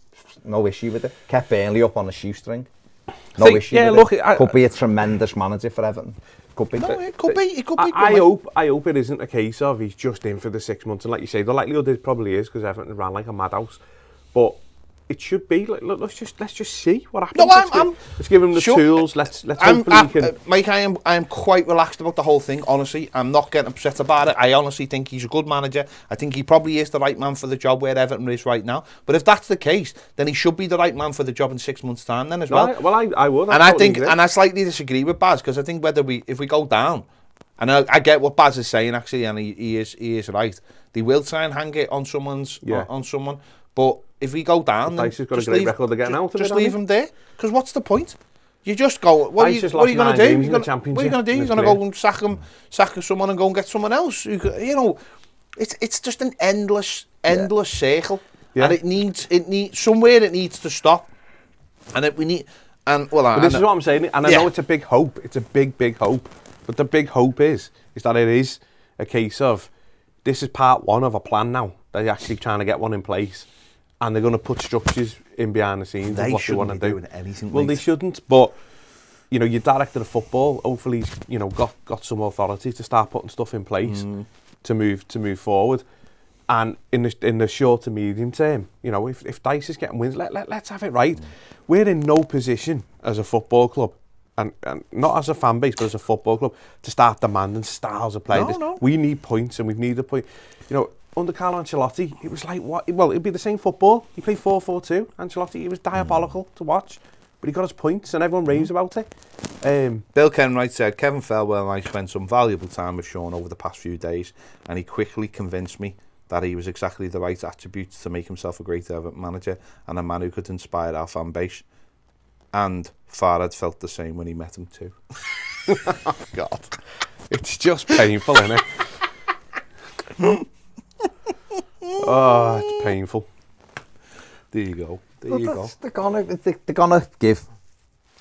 No issue with it. Kept Burnley up on a shoestring. No issue with it. Could be a tremendous manager for Everton. Could be. No, it could be. I hope it isn't a case of he's just in for the 6 months. And like you say, the likelihood it probably is because Everton ran like a madhouse. But it should be like, let's just see what happens. No, let's give him the tools. Let's hopefully he can. Mike, I am quite relaxed about the whole thing. Honestly, I'm not getting upset about it. I honestly think he's a good manager. I think he probably is the right man for the job where Everton is right now. But if that's the case, then he should be the right man for the job in 6 months' time. Then as well. I would. And I slightly disagree with Baz because I think if we go down, and I get what Baz is saying actually, and he is right. They will try and hang it on someone, but if we go down, then Dyche has got a great record of getting out of it. Just leave him there, because what's the point? You just go. What are you going to do? What are you going to do? You're going to go and sack someone and go and get someone else. You know, it's just an endless circle, and it needs somewhere. It needs to stop, and this is what I'm saying, and I know it's a big hope. It's a big hope, but the big hope is that it is a case of this is part one of a plan now. They're actually trying to get one in place. And they're going to put structures in behind the scenes of what they want to do. Well, they shouldn't, but you know, your director of football, hopefully, you know, got some authority to start putting stuff in place to move forward. And in the short to medium term, you know, if Dyche is getting wins, let's have it right. We're in no position as a football club, and not as a fan base, but as a football club, to start demanding styles of play. No. We need points, and we need a point. You know, under Carlo Ancelotti, it was like what? Well, it'd be the same football. He played 4-4-2. Ancelotti, it was diabolical to watch, but he got his points, and everyone raves about it. Bill Kenwright said, Kevin Felwell and I spent some valuable time with Sean over the past few days, and he quickly convinced me that he was exactly the right attributes to make himself a great Everton manager and a man who could inspire our fan base. And Farhad felt the same when he met him too. Oh, God. It's just painful, isn't it? Oh, it's painful. There you go. They're gonna give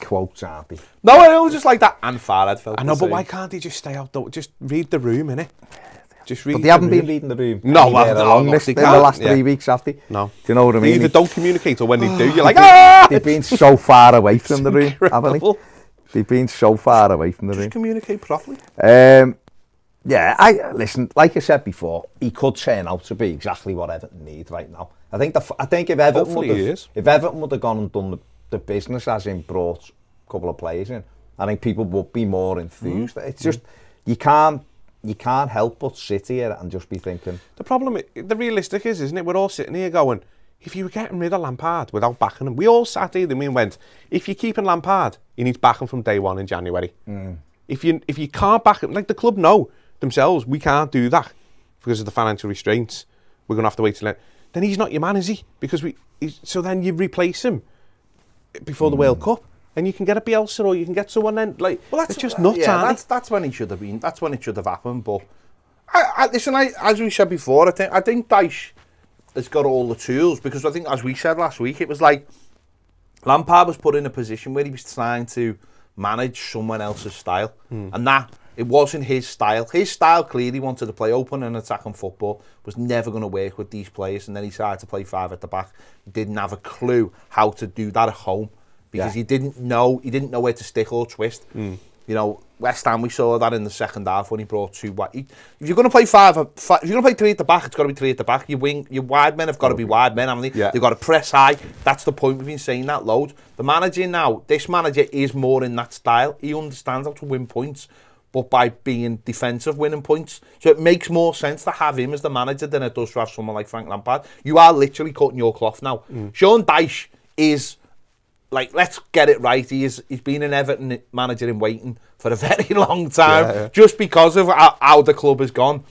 quotes, aren't they? No, I was just like that. And Farhad felt I know, the but same. why can't he just stay out? Just read the room, innit? Just read. But they haven't been reading the room. No, in the last 3 weeks, have they? No. Do you know what I mean? They either don't communicate, or when they do, you're like, ah! They've been so far away from the room, haven't they? They've been so far away from the room. Just communicate properly. Yeah, listen. Like I said before, he could turn out to be exactly what Everton need right now. I think if Everton would have gone and done the business, as in brought a couple of players in, I think people would be more enthused. It's just you can't help but sit here and just be thinking. The problem, the realistic isn't it? We're all sitting here going, if you were getting rid of Lampard without backing him, we all sat here and we went, if you're keeping Lampard, you need to back him from day one in January. If you can't back him, like the club know themselves, we can't do that because of the financial restraints. We're going to have to wait till then he's not your man, is he? Because so then you replace him before the World Cup, and you can get a Bielsa or you can get someone then. Like, well, it's just nuts. That's when he should have been. That's when it should have happened. But listen, as we said before, I think Dyche has got all the tools, because I think, as we said last week, it was like Lampard was put in a position where he was trying to manage someone else's style, and that. It wasn't his style. His style clearly wanted to play open and attacking football, was never going to work with these players, and then he started to play 5 at the back. He didn't have a clue how to do that at home, because he didn't know where to stick or twist. You know, West Ham, we saw that in the second half when he brought 2 wide. If you're going to play 5, if you're going to play 3 at the back, it's got to be 3 at the back. Your wide men have got to be wide men, haven't they? Yeah. They've got to press high. That's the point. We've been saying that loads. The manager now, this manager is more in that style. He understands how to win points, but by being defensive, winning points. So it makes more sense to have him as the manager than it does to have someone like Frank Lampard. You are literally cutting your cloth now. Sean Dyche is like, let's get it right. He's been an Everton manager in waiting for a very long time, just because of how the club has gone.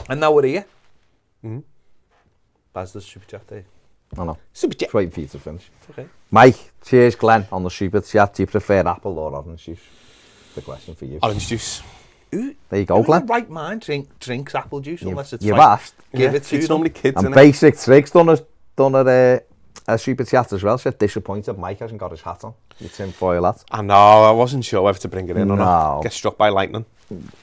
And now we're here. That's the super chat there. I know. Super chat. Just waiting for you to finish. Okay. Mike, cheers, Glenn, on the super chat. Do you prefer apple or orange juice? The question for you. Orange juice. There you go, Who Glenn. in the right mind drinks apple juice unless it's You've like, asked. give it to It's them. normally kids, And isn't it? Basic Tricks done a super chat as well. Said disappointed Mike hasn't got his hat on. Your tinfoil hat. I know, I wasn't sure whether to bring it in or No. not. Get struck by lightning.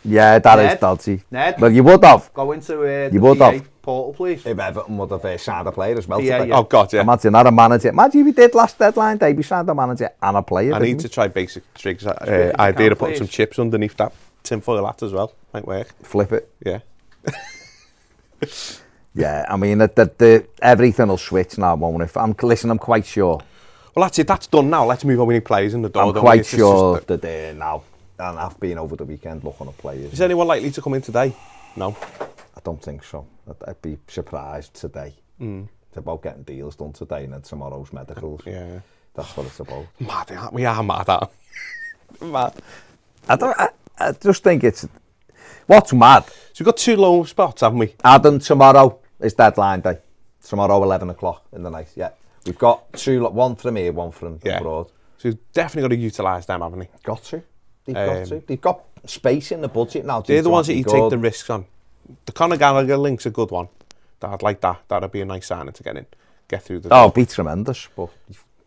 Yeah, that is Ned? dodgy. Ned? Well, you would have. Go into You the would PA have. portal, please. If Everton would have signed a player as well Yeah, today. yeah. Oh, God, yeah. Imagine that, a manager. Imagine if we did last deadline day, we signed a manager and a player. I didn't need we? to try Basic Tricks if you idea can, of putting some please. chips underneath that tinfoil hat as well. Might work. Flip it. Yeah. Yeah, I mean, the everything will switch now, won't it? Listen, I'm quite sure. Well, that's it. That's done now. Let's move on. We need players in the door. I'm don't we? quite It's sure just- that they're now. And I've been over the weekend looking at players. Is anyone likely to come in today? No. I don't think so. I'd be surprised today. It's about getting deals done today and then tomorrow's medicals. Yeah. That's what it's about. Mad, aren't we? are mad, aren't we? Mad. I just think it's... What's mad? So we've got 2 low spots, haven't we? Adam, tomorrow is deadline day. Tomorrow, 11 o'clock in the night. Yeah. We've got 2, one from here, one from Yeah. abroad. So we've definitely got to utilise them, haven't we? Got to. They've got to. They've got space in the budget now. They're the ones that be you good. take the risks on. The Conor Gallagher link's a good one. I'd like that. That'd be a nice signing to get in. Get through the Oh, door. it'd be tremendous. But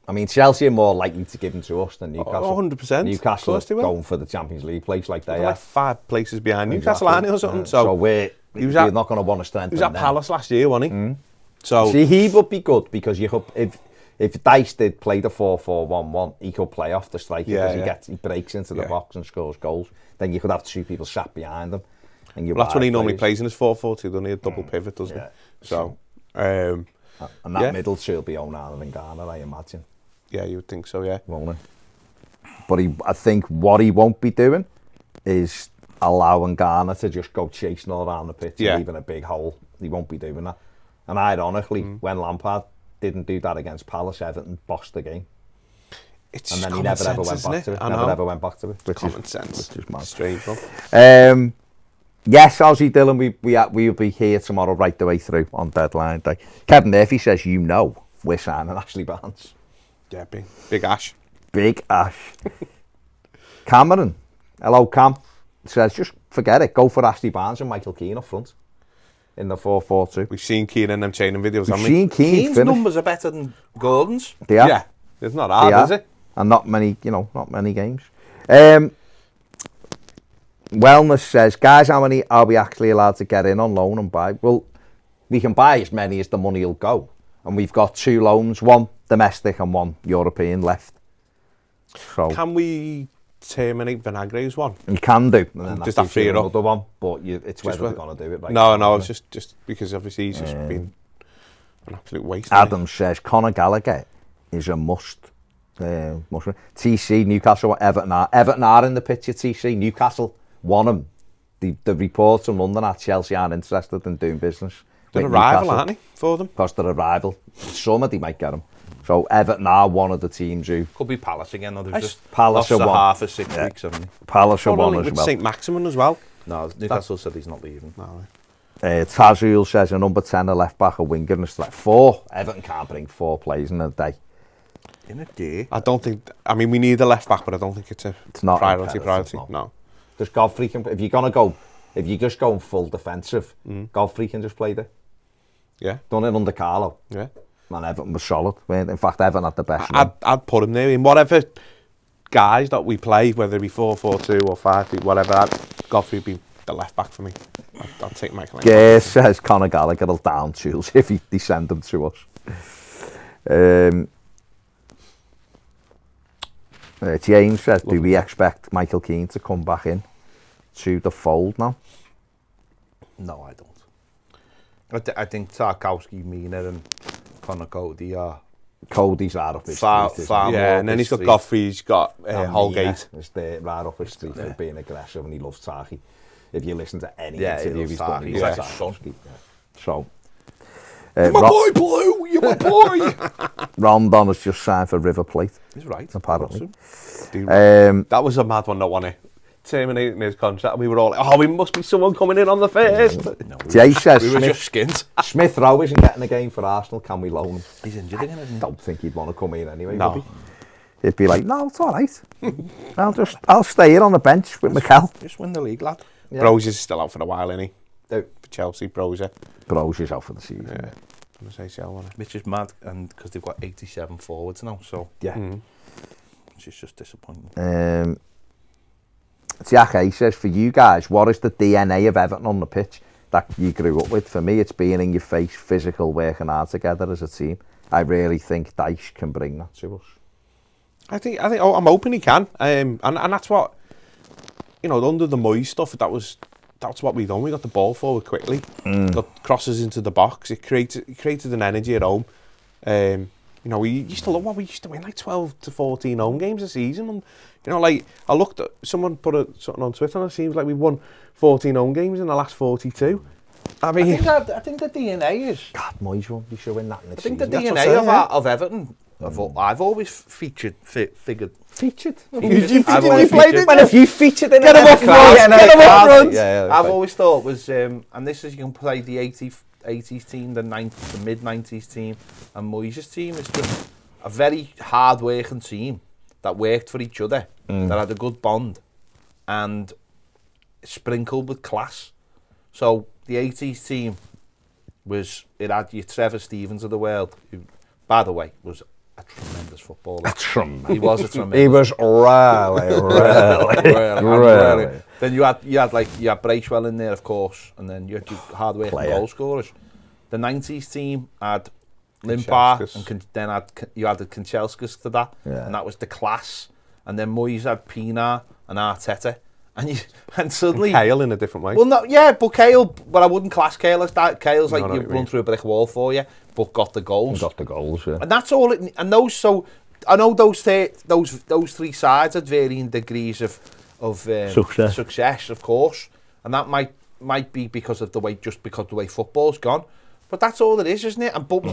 I mean, Chelsea are more likely to give them to us than Newcastle. 100%. Newcastle Of course they are will. going for the Champions League place like they They're are. like 5 places behind Newcastle, Exactly. aren't they, or something? Yeah. So we're was not at- going to want to he strengthen was at them. Palace last year, wasn't he? So See, he would be good because you could, if Dice did play the 4-4-1-1, he could play off the striker because Yeah, he breaks into the Yeah. box and scores goals. Then you could have 2 people sat behind him. And you well, that's when he wide normally players. plays in his 4-4-2, doesn't he? A double pivot, doesn't Yeah. he? So, And that yeah. middle two will be Onana and Garner, I imagine, yeah, you would think so, yeah. won't it? But I think what he won't be doing is allowing Garner to just go chasing all around the pitch Yeah. and leaving a big hole. He won't be doing that. And ironically, when Lampard didn't do that against Palace, Everton bossed the game. It's And just then he common never sense, ever went isn't back to it. I Never know. ever went back to it. Which Common sense. Which is mad. Strange one. Yes, Ozzy Dillon, we will be here tomorrow right the way through on deadline day. Kevin Murphy says, we're signing Ashley Barnes. Yeah, big Ash. Big Ash. Cameron, hello Cam, says, just forget it. Go for Ashley Barnes and Michael Keane up front in the 4-4-2. We've seen Keane in them training videos, We've haven't we? seen Keane Keane's finish. numbers are better than Gordon's. They are. Yeah. It's not They hard, are. is it? And not many games. Wellness says, guys, how many are we actually allowed to get in on loan and buy? Well, we can buy as many as the money will go. And we've got 2 loans, 1 domestic and 1 European left. So Can we terminate Vinagre's one? you can do. And then Just that that free it up. another one. But it's whether whether- they're going to do it right. No, now, it's isn't just because obviously he's just been an absolute waste. it? Adam says, Conor Gallagher is a must. TC, Newcastle, Everton are in the picture, TC. Newcastle want him. The reports from London are Chelsea aren't interested in doing business. They're a with rival, Newcastle. aren't they, for them? Because they're a rival. Somebody might get him. So Everton are one of the teams who... Could be Palace again, though. They've I just Palace lost are a one. half for 6 Yeah. weeks, haven't they? Palace are Probably one with as well. St. Maximin as well. No, Newcastle said he's not leaving. No. Tazul says a number 10, a left back, a winger, and it's like 4. Everton can't bring 4 players in a day. In a day. I don't think... I mean, we need a left back, but I don't think it's a not priority. imperative, no. No. Just Godfrey can... If you're going to go... If you're just going full defensive, Godfrey can just play there. Yeah. Done it under Carlo. Yeah. Man, Everton was solid. In fact, Everton had the best. run. I'd put him there in whatever guys that we play, whether it be 4-4-2 or 5, whatever. Godfrey would be the left back for me. I'd take Michael. Yeah, says Conor Gallagher will down tools if they send them to us. James says, do we expect Michael Keane to come back in to the fold now? No, I don't. I think Tarkowski, Mina and Conor Cody are Cody's right up his far, street. far Yeah, more and then he's got street. Godfrey, he's got And Holgate. Mina is there right up his street for being aggressive, and he loves Taki. If you listen to any Yeah, he interview loves he's done, Taki. he He's loves like a son. Tarkowski. So, My boy Blue, you're my boy. Rondon has just signed for River Plate. He's right. Apparently. That was a mad one, that wasn't it? Terminating his contract, and we were all like, oh, we must be someone coming in on the first. No, Jay says we were just skint. Smith Rowe isn't getting a game for Arsenal. Can we loan him? He's injured again, isn't he? Don't think he'd want to come in anyway. No. Would he? He'd be like, no, it's all right. I'll stay here on the bench with Mikel. Just win the league, lad. Yeah. Brose is still out for a while, isn't he? No. For Chelsea, Brose. Brose is out for the season. Yeah. I'm going to say so, wasn't it? Which is mad, and because they've got 87 forwards now, so Yeah. which is just disappointing. Jack A says, for you guys, what is the DNA of Everton on the pitch that you grew up with? For me, it's being in your face, physical, working hard together as a team. I really think Dyche can bring that to us. I'm hoping he can. And that's what, under the Moyes stuff, that's what we done. We got the ball forward quickly, got crosses into the box. It created an energy at home. We used to win like 12 to 14 home games a season. And, I looked at, someone put something on Twitter, and it seems like we've won 14 home games in the last 42. I mean, I think the DNA is. God, Moyes won't be showing that in the I think season. the DNA of Everton. I've always figured. Featured? I've always featured. When have you featured in Get him up front! Yeah, I've always thought was, and this is, you can play the 80s team, the mid-90s team, and Moyes' team is just a very hard-working team that worked for each other, that had a good bond, and sprinkled with class. So the 80s team had your Trevor Stevens of the world, who, by the way, was a tremendous footballer. He was a tremendous. He was really. Then you had Bracewell in there, of course, and then you had your hard-working goal scorers. The 90s team had Limpar, and then you had the Cancelo to that, and that was the class. And then Moyes had Pienaar and Arteta, and suddenly Kale in a different way. Well, no, but Kale, but I wouldn't class Kale as that. Kale's like, you run through a brick wall for you, but got the goals. Yeah. And that's all it. And those, so I know those three sides had varying degrees of success, of course, and that might be because of the way football's gone. But that's all it is, isn't it? And but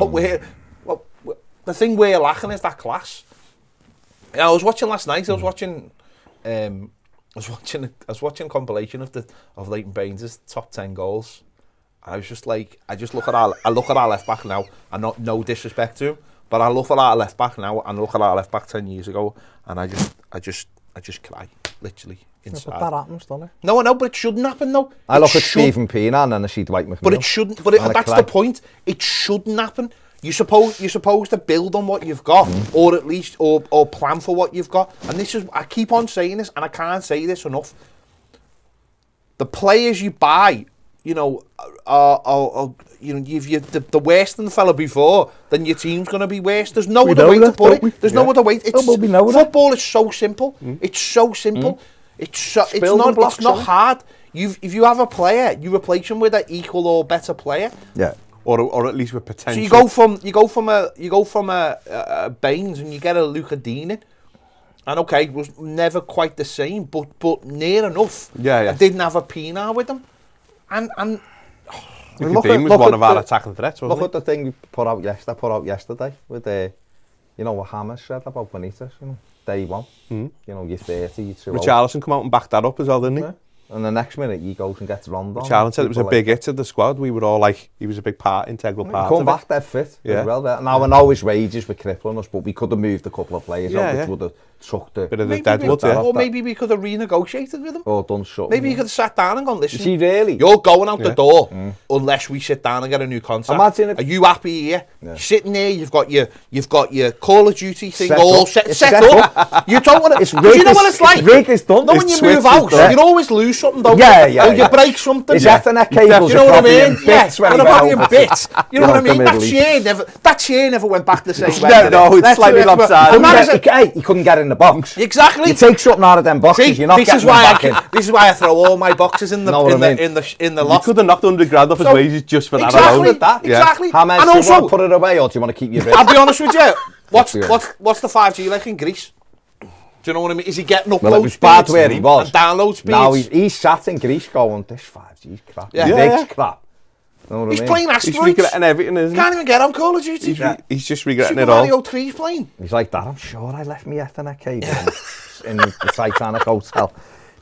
the thing we're lacking is that class. I was watching last night. I was watching a compilation of Leighton Baines' top 10 goals. And I was just like, I look at our left back now, and no disrespect to him, but I look at our left back now and look at our left back 10 years ago, and I just cry, literally inside. But that happens, doesn't it? No, I know, but it shouldn't happen though. I look at Stephen Pienaar and then I see Dwight McNeil. But it shouldn't. That's the point. It shouldn't happen. You're supposed to build on what you've got, or at least or plan for what you've got. And this is, I keep on saying this, and I can't say this enough. The players you buy, are the worse than the fella before, then your team's going to be worse. There's no other way to put it. There's no other way. Football is so simple. It's so simple. It's not hard. If you have a player, you replace him with an equal or better player. Yeah. Or at least with potential. So you go from a Baines and you get a Luca Dean in. And okay, it was never quite the same, but near enough. Yeah. I didn't have a Pienaar with them. And Luca Dean was one of our attacking threats, wasn't he? Look at the thing we put out yesterday with what Hammers said about Benitez, day one. You're 30, you're too old. Richarlison come out and backed that up as well, didn't he? Yeah. And the next minute he goes and gets Rondon. Richarlison said it was a big hit to the squad. We were all like, he was a big integral part Come of back, it. they're fit as well. Now I know his wages were crippling us, but we could have moved a couple of players out, which would have took the... Bit of the deadwood, Or maybe we could have renegotiated with him. Or done something. Maybe you could have sat down and gone, listen, is he really? You're going out the door unless we sit down and get a new contract. Imagine if... Are you happy here? Yeah. Sitting there, you've got your Call of Duty thing set up. You don't want to... You know what it's like? It's done. No, when you move out, you always lose something, don't you? Or you break something. His Ethernet cables are probably in bits when he went over. You know what I mean? That chair never went back the same way. No, it's slightly lopsided. He couldn't get in the box. Exactly. You take something out of them boxes, you're not getting them back in. This is why I throw all my boxes in the loft. You could have knocked 100 grand off his wages just for that alone. Exactly. How much do you want to put it away, or do you want to keep your bit? I'll be honest with you. What's the 5G like in Greece? Do you know what I mean? Is he getting upload it was bad where he was. And download speeds? Now he's sat in Greece going, this 5G's crap. This crap. Know what He's I mean? playing He's asteroids. regretting everything, isn't he? Can't even get on Call of Duty. He's just regretting Super it all. Mario 3's playing. He's like that. I'm sure I left my Ethernet cable in the Titanic Hotel.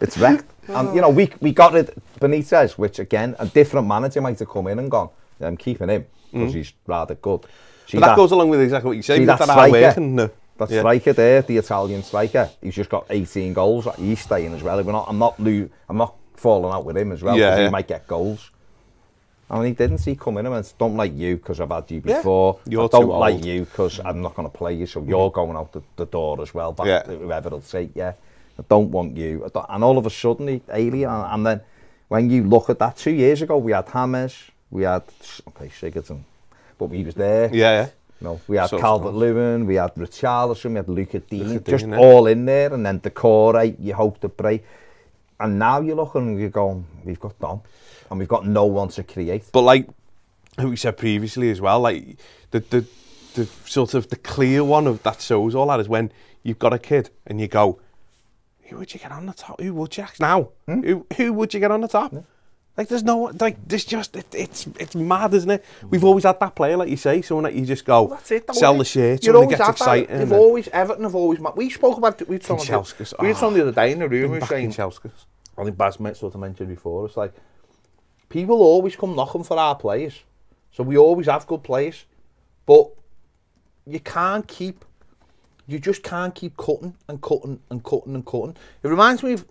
It's wrecked. And you know, we got it. Benitez, which again, a different manager might have come in and gone, I'm keeping him because he's rather good. But that goes along with exactly what you're saying. that That hard working, that striker there, the Italian striker, he's just got 18 goals. He's staying as well. I'm not falling out with him as well because he might get goals. I mean, he didn't see come in and went, don't like you because I've had you before. You're I don't too old. like you because I'm not going to play you, so you're going out the door as well. But whoever will say, I don't want you. And all of a sudden, he alien. And then when you look at that, 2 years ago, we had James, we had, Sigurdsson, but he was there. Yeah. No, we had Calvert-Lewin, we had Richarlison, we had Luca Dean, just yeah. all in there, and then Decore, you hope to break. And now you're looking and you're going, we've got Dom, and we've got no one to create. But like we said previously as well, like the sort of the clear one of that shows all that is when you've got a kid and you go, who would you get on the top? Who would you now? Who would you get on the top? Yeah. Like there's no there's just it's mad, isn't it? We've always had that player, like you say, someone that you just go sell the shirt and it gets exciting. They've always Everton have always. We spoke about it. We had someone the other day in the room who was saying. I think Baz sort of mentioned before. It's like people always come knocking for our players, so we always have good players, but you just can't keep cutting and cutting and cutting and cutting. It reminds me of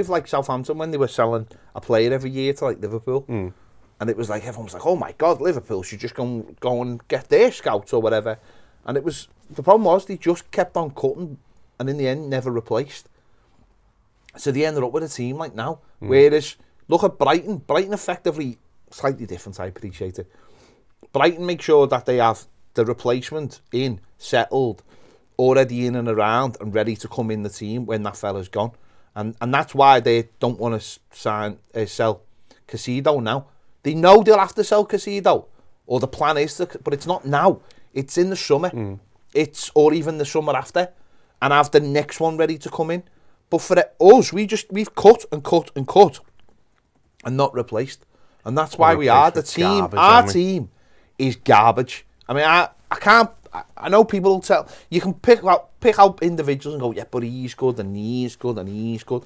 like Southampton when they were selling a player every year to like Liverpool, and it was like everyone was like, "Oh my God, Liverpool should just go and get their scouts or whatever." And it was the problem was they just kept on cutting, and in the end never replaced. So they ended up with a team like now. Whereas look at Brighton. Brighton effectively slightly different. I appreciate it. Brighton make sure that they have the replacement in settled, already in and around, and ready to come in the team when that fella's gone. And that's why they don't want to sell Caicedo now. They know they'll have to sell Caicedo, or the plan is to, but it's not now. It's in the summer. Or even the summer after, and have the next one ready to come in. But for us, we've cut and cut and cut, and not replaced. And that's why we are the team. Our team is garbage. I mean, I can't. I know people will tell you can pick out individuals and go, yeah, but he's good and he's good and he's good.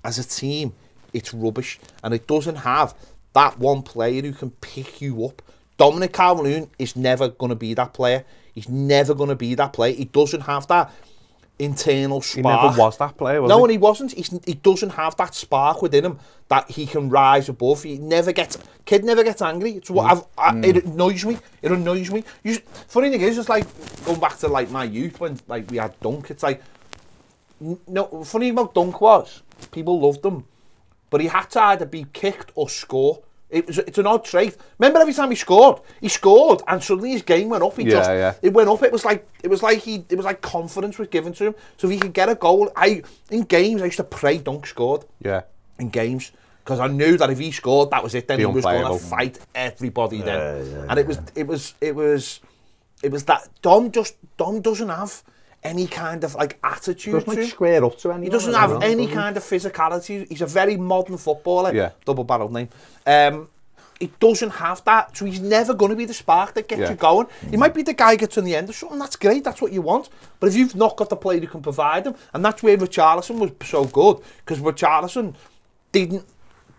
As a team, it's rubbish, and it doesn't have that one player who can pick you up. Dominic Calvert-Lewin is never going to be that player. He's never going to be that player. He doesn't have that internal spark. He never was that player, was he? No, and he wasn't. He doesn't have that spark within him that he can rise above. Kid never gets angry. It's what it annoys me. It annoys me. Funny thing is, it's like going back to like my youth when like we had Dunk. It's like no. Funny about Dunk was people loved him, but he had to either be kicked or score. It's an odd trait. Remember every time he scored, and suddenly his game went up. It went up. It was like confidence was given to him. So if he could get a goal, in games I used to pray Dunk scored. Yeah. In games, because I knew that if he scored, that was it. Then he was going to fight everybody. And it was that Dom doesn't have any kind of like attitude. Doesn't square up to anyone. He doesn't have any kind of physicality. He's a very modern footballer. Yeah. Double-barreled name. He doesn't have that, so he's never going to be the spark that gets you going. He might be the guy who gets on the end of something. That's great. That's what you want. But if you've not got the player who can provide them, and that's where Richarlison was so good, because Richarlison didn't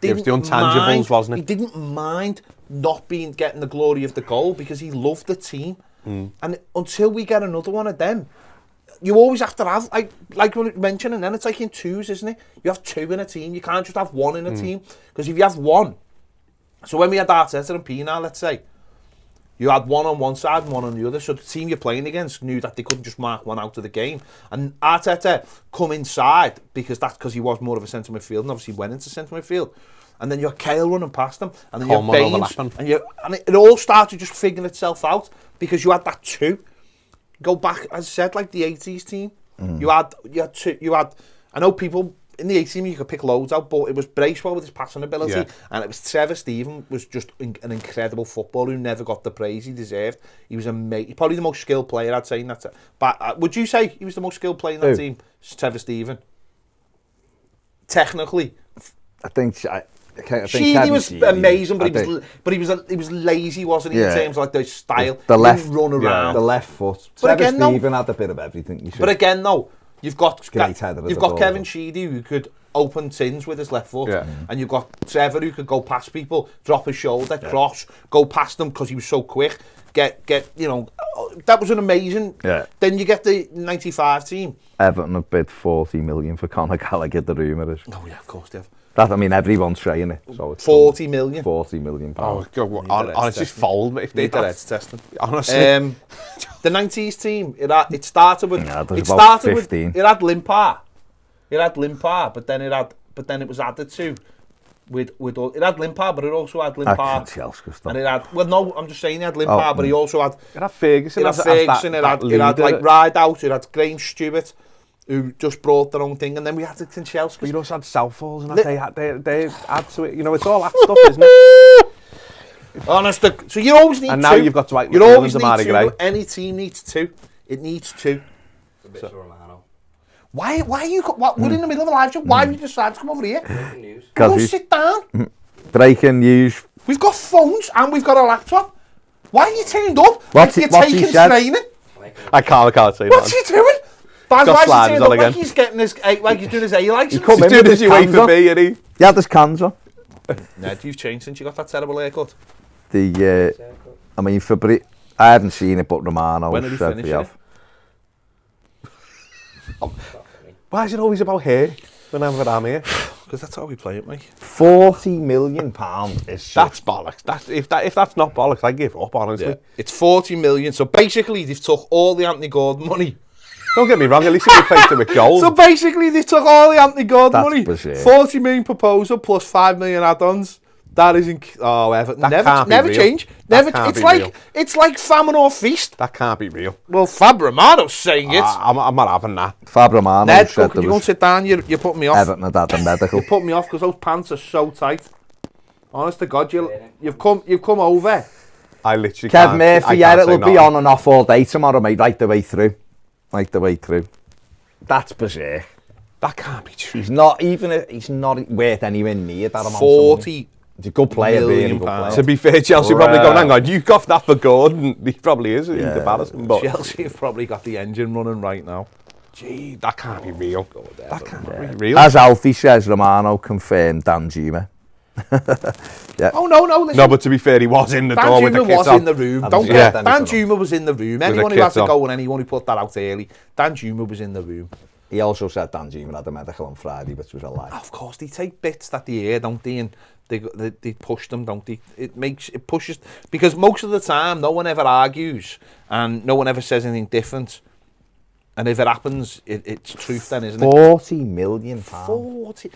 It was the intangibles, wasn't it? He didn't mind not getting the glory of the goal because he loved the team. And until we get another one of them, you always have to have, like we mentioned, and then it's like in twos, isn't it? You have two in a team. You can't just have one in a team. Because if you have one, so when we had Arteta and Pina, let's say, you had one on one side and one on the other. So the team you're playing against knew that they couldn't just mark one out of the game. And Arteta come inside because he was more of a centre midfield and obviously went into centre midfield. And then you had Kale running past him, and then you had Baines, and it all started just figuring itself out because you had that two. Go back, as I said, like the 80s team. You had two. I know people in the 80s team you could pick loads out, but it was Bracewell with his passing ability, and it was Trevor Steven was just an incredible footballer who never got the praise he deserved. He was probably the most skilled player, I'd say. But would you say he was the most skilled player in that team? Trevor Steven. Technically, I think Sheedy was amazing, but he was lazy, wasn't he? In terms of like the style, the left run around, the left foot. But again, Stephen had a bit of everything. But again, though, you've got ball, Kevin Sheedy who could open tins with his left foot, and you've got Trevor who could go past people, drop his shoulder, cross, go past them because he was so quick. Get that was an amazing. Yeah. Then you get the '95 team. Everton have bid 40 million for Conor Gallagher. The rumour is. Oh yeah, of course they have. That, I mean, everyone's saying it. So it's 40 million. 40 million pounds. Oh, God, honestly, fold if they did it testing. Honestly, the '90s team. It started with. It started 15. It had Limpar. But then it was added to. With it had Limpar, but it also had Limpar. And it had I'm just saying it had Limpar, but he also had. It had Ferguson. It had like Ride Out. It had Graham Stewart, who just brought their own thing, and then we had the Cancelo. But you also had Southfalls, and they add to it. You know, it's all that stuff, isn't it? Honestly, so you always need. And now you've got Dwight You McMillan always and need Amari two. Gray. Any team needs two. It needs two. A bit Sulemana. Why are you? We're in the middle of a live show. Why have you decided to come over here? Breaking news. Go sit down. Breaking news. We've got phones and we've got a laptop. Why are you turned up? What's You're he taking said? training. I can't say What's that. he doing? Why got is he sliders turned on up again. like he's getting his, like he's doing his A license? Come He's in doing with his his way cans for on. me, and he. Yeah, there's cans on. Ned, you've changed since you got that terrible haircut. I mean, I haven't seen it, but Romano When did he said finish they it? have. Why is it always about hair whenever I'm here? Because that's how we play it, mate. £40 million is That's bollocks. If that's not bollocks, I give up, honestly. Yeah. It's 40 million. So basically, they've took all the Anthony Gordon money. Don't get me wrong, at least he replaced it with gold. So basically, they took all the Anthony Gordon That's money. bizarre. 40 million proposal plus 5 million add-ons. That isn't. Oh, Everton. That can't be Never real. change. That Never. can't It's be like real. it's like famine or feast. That can't be real. Well, Fab Romano's saying it. I'm not having that. Fab Romano Ned, said could there you go and was sit down? You're putting me off. Everton had had a medical. You put me off because those pants are so tight. Honest to God, you've come over. I literally Kev can't. Murphy, yeah, it'll be on and off all day tomorrow, mate, right the way through. That's bizarre. That can't be true. He's not worth anywhere near that amount of money. 40. He's a good player, really million good player. pounds. To be fair, Chelsea probably going, hang on, you got that for Gordon. He probably is. He's embarrassing. But Chelsea have probably got the engine running right now. gee, that can't be real. That can't be real. As Alfie says, Romano confirmed Danjuma. Oh, no, listen. No, but to be fair, he was in the door with the Danjuma kit was on. in the room. Yeah. Don't Yeah. get Danjuma was in the room. Anyone who kit has to on. go and anyone who put that out early, Danjuma was in the room. He also said Danjuma had a medical on Friday, which was a lie. Of course, they take bits that they hear, don't they? And they push them, don't they? It pushes, because most of the time, no one ever argues and no one ever says anything different. And if it happens, it's truth then, isn't it? £40 million. 40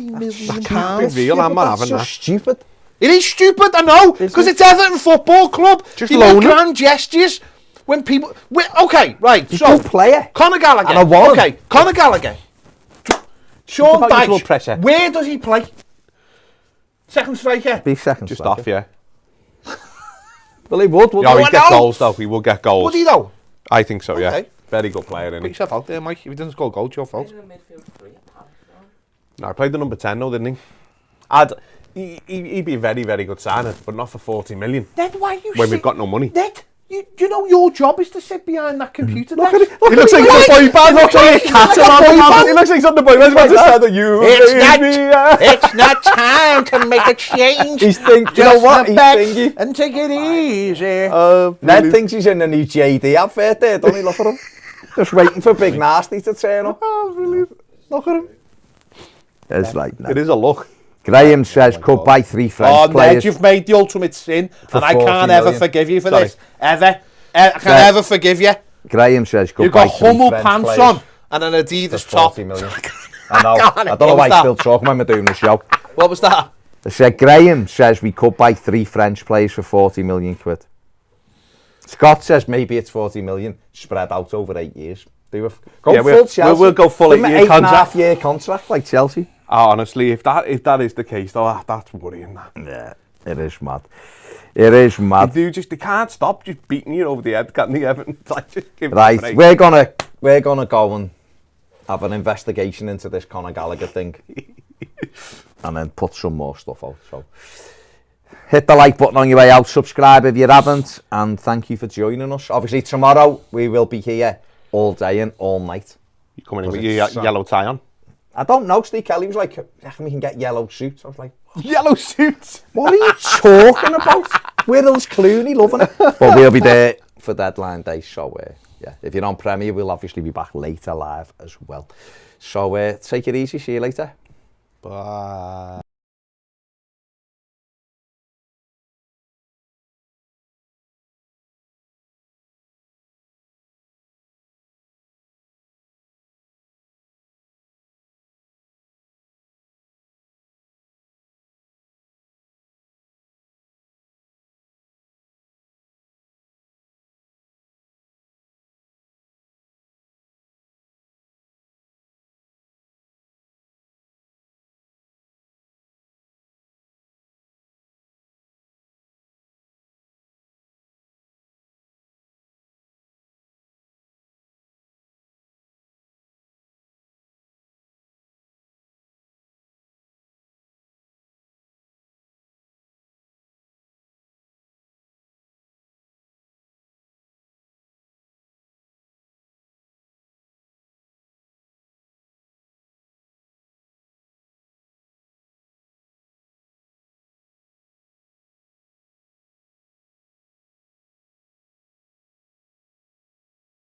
million That can't pounds. be real. I'm not having That's that. just stupid. It is stupid, I know, because it's Everton Football Club. Just They make loan him. grand gestures when people. Okay, right. He's So a good player. Conor Gallagher. And I want him. Okay, Conor Gallagher. Sean About your blood pressure. Dyche. Where does he play? Second striker. Be second Just striker. off, yeah. Well, he would, wouldn't Yeah, he? he'd get goals, though. He will get goals. Would he though? I think so, yeah. Okay. Very good player, isn't Put he? yourself out there, Mike. If he doesn't score goals, it's your fault. Played in the midfield three at Palace, though. No, I played the number 10, though, didn't he? He'd be a very, very good signing, but not for 40 million. Then why you When we've got no money. Ned, you know your job is to sit behind that computer. Look desk. at it. He looks like Right. the boy band. Looks like a cat. He looks like he's on the boy band. He's about to say that you. It's not time to make a change. He's thinking, you know Just what? sit He's back thinking. and take it easy. Ned thinks he's in the new JD advert there, don't he? Look at him. Just waiting for Big Nasty to turn up. Oh, brilliant. Look at him. It's like that. It is a look. Graham says could buy 3 French Oh, Ned, players. you've made the ultimate sin, and I 40 can't ever million. forgive you for Sorry. this. Ever. I can't ever forgive you. Graham says could You've buy got 3 Hummel French pants players on and an for Adidas top. 40 million. I know. can't I don't know against why that. he's still talking when we're doing the show. What was that? I said Graham says we could buy 3 French players for 40 million quid. Scott says maybe it's 40 million spread out over 8 years. Go Yeah, full Chelsea. we'll go full Give him 8-year an contract. 8.5-year contract like Chelsea. Honestly, if that is the case, though, that's worrying. That. Yeah, it is mad. It is mad. They can't stop just beating you over the head, can't they, Everton? It's like, just give it a Right, break. we're gonna go and have an investigation into this Conor Gallagher thing. and then put some more stuff out. So hit the like button on your way out, subscribe if you haven't, and thank you for joining us. Obviously tomorrow we will be here all day and all night. You coming in with your yellow tie on? I don't know, Steve Kelly was like, I reckon we can get yellow suits. I was like, Yellow suits? what are you talking about? Will's Clooney, loving it. But we'll be there for deadline day, so yeah, if you're on Premier, we'll obviously be back later live as well. So take it easy, see you later. Bye.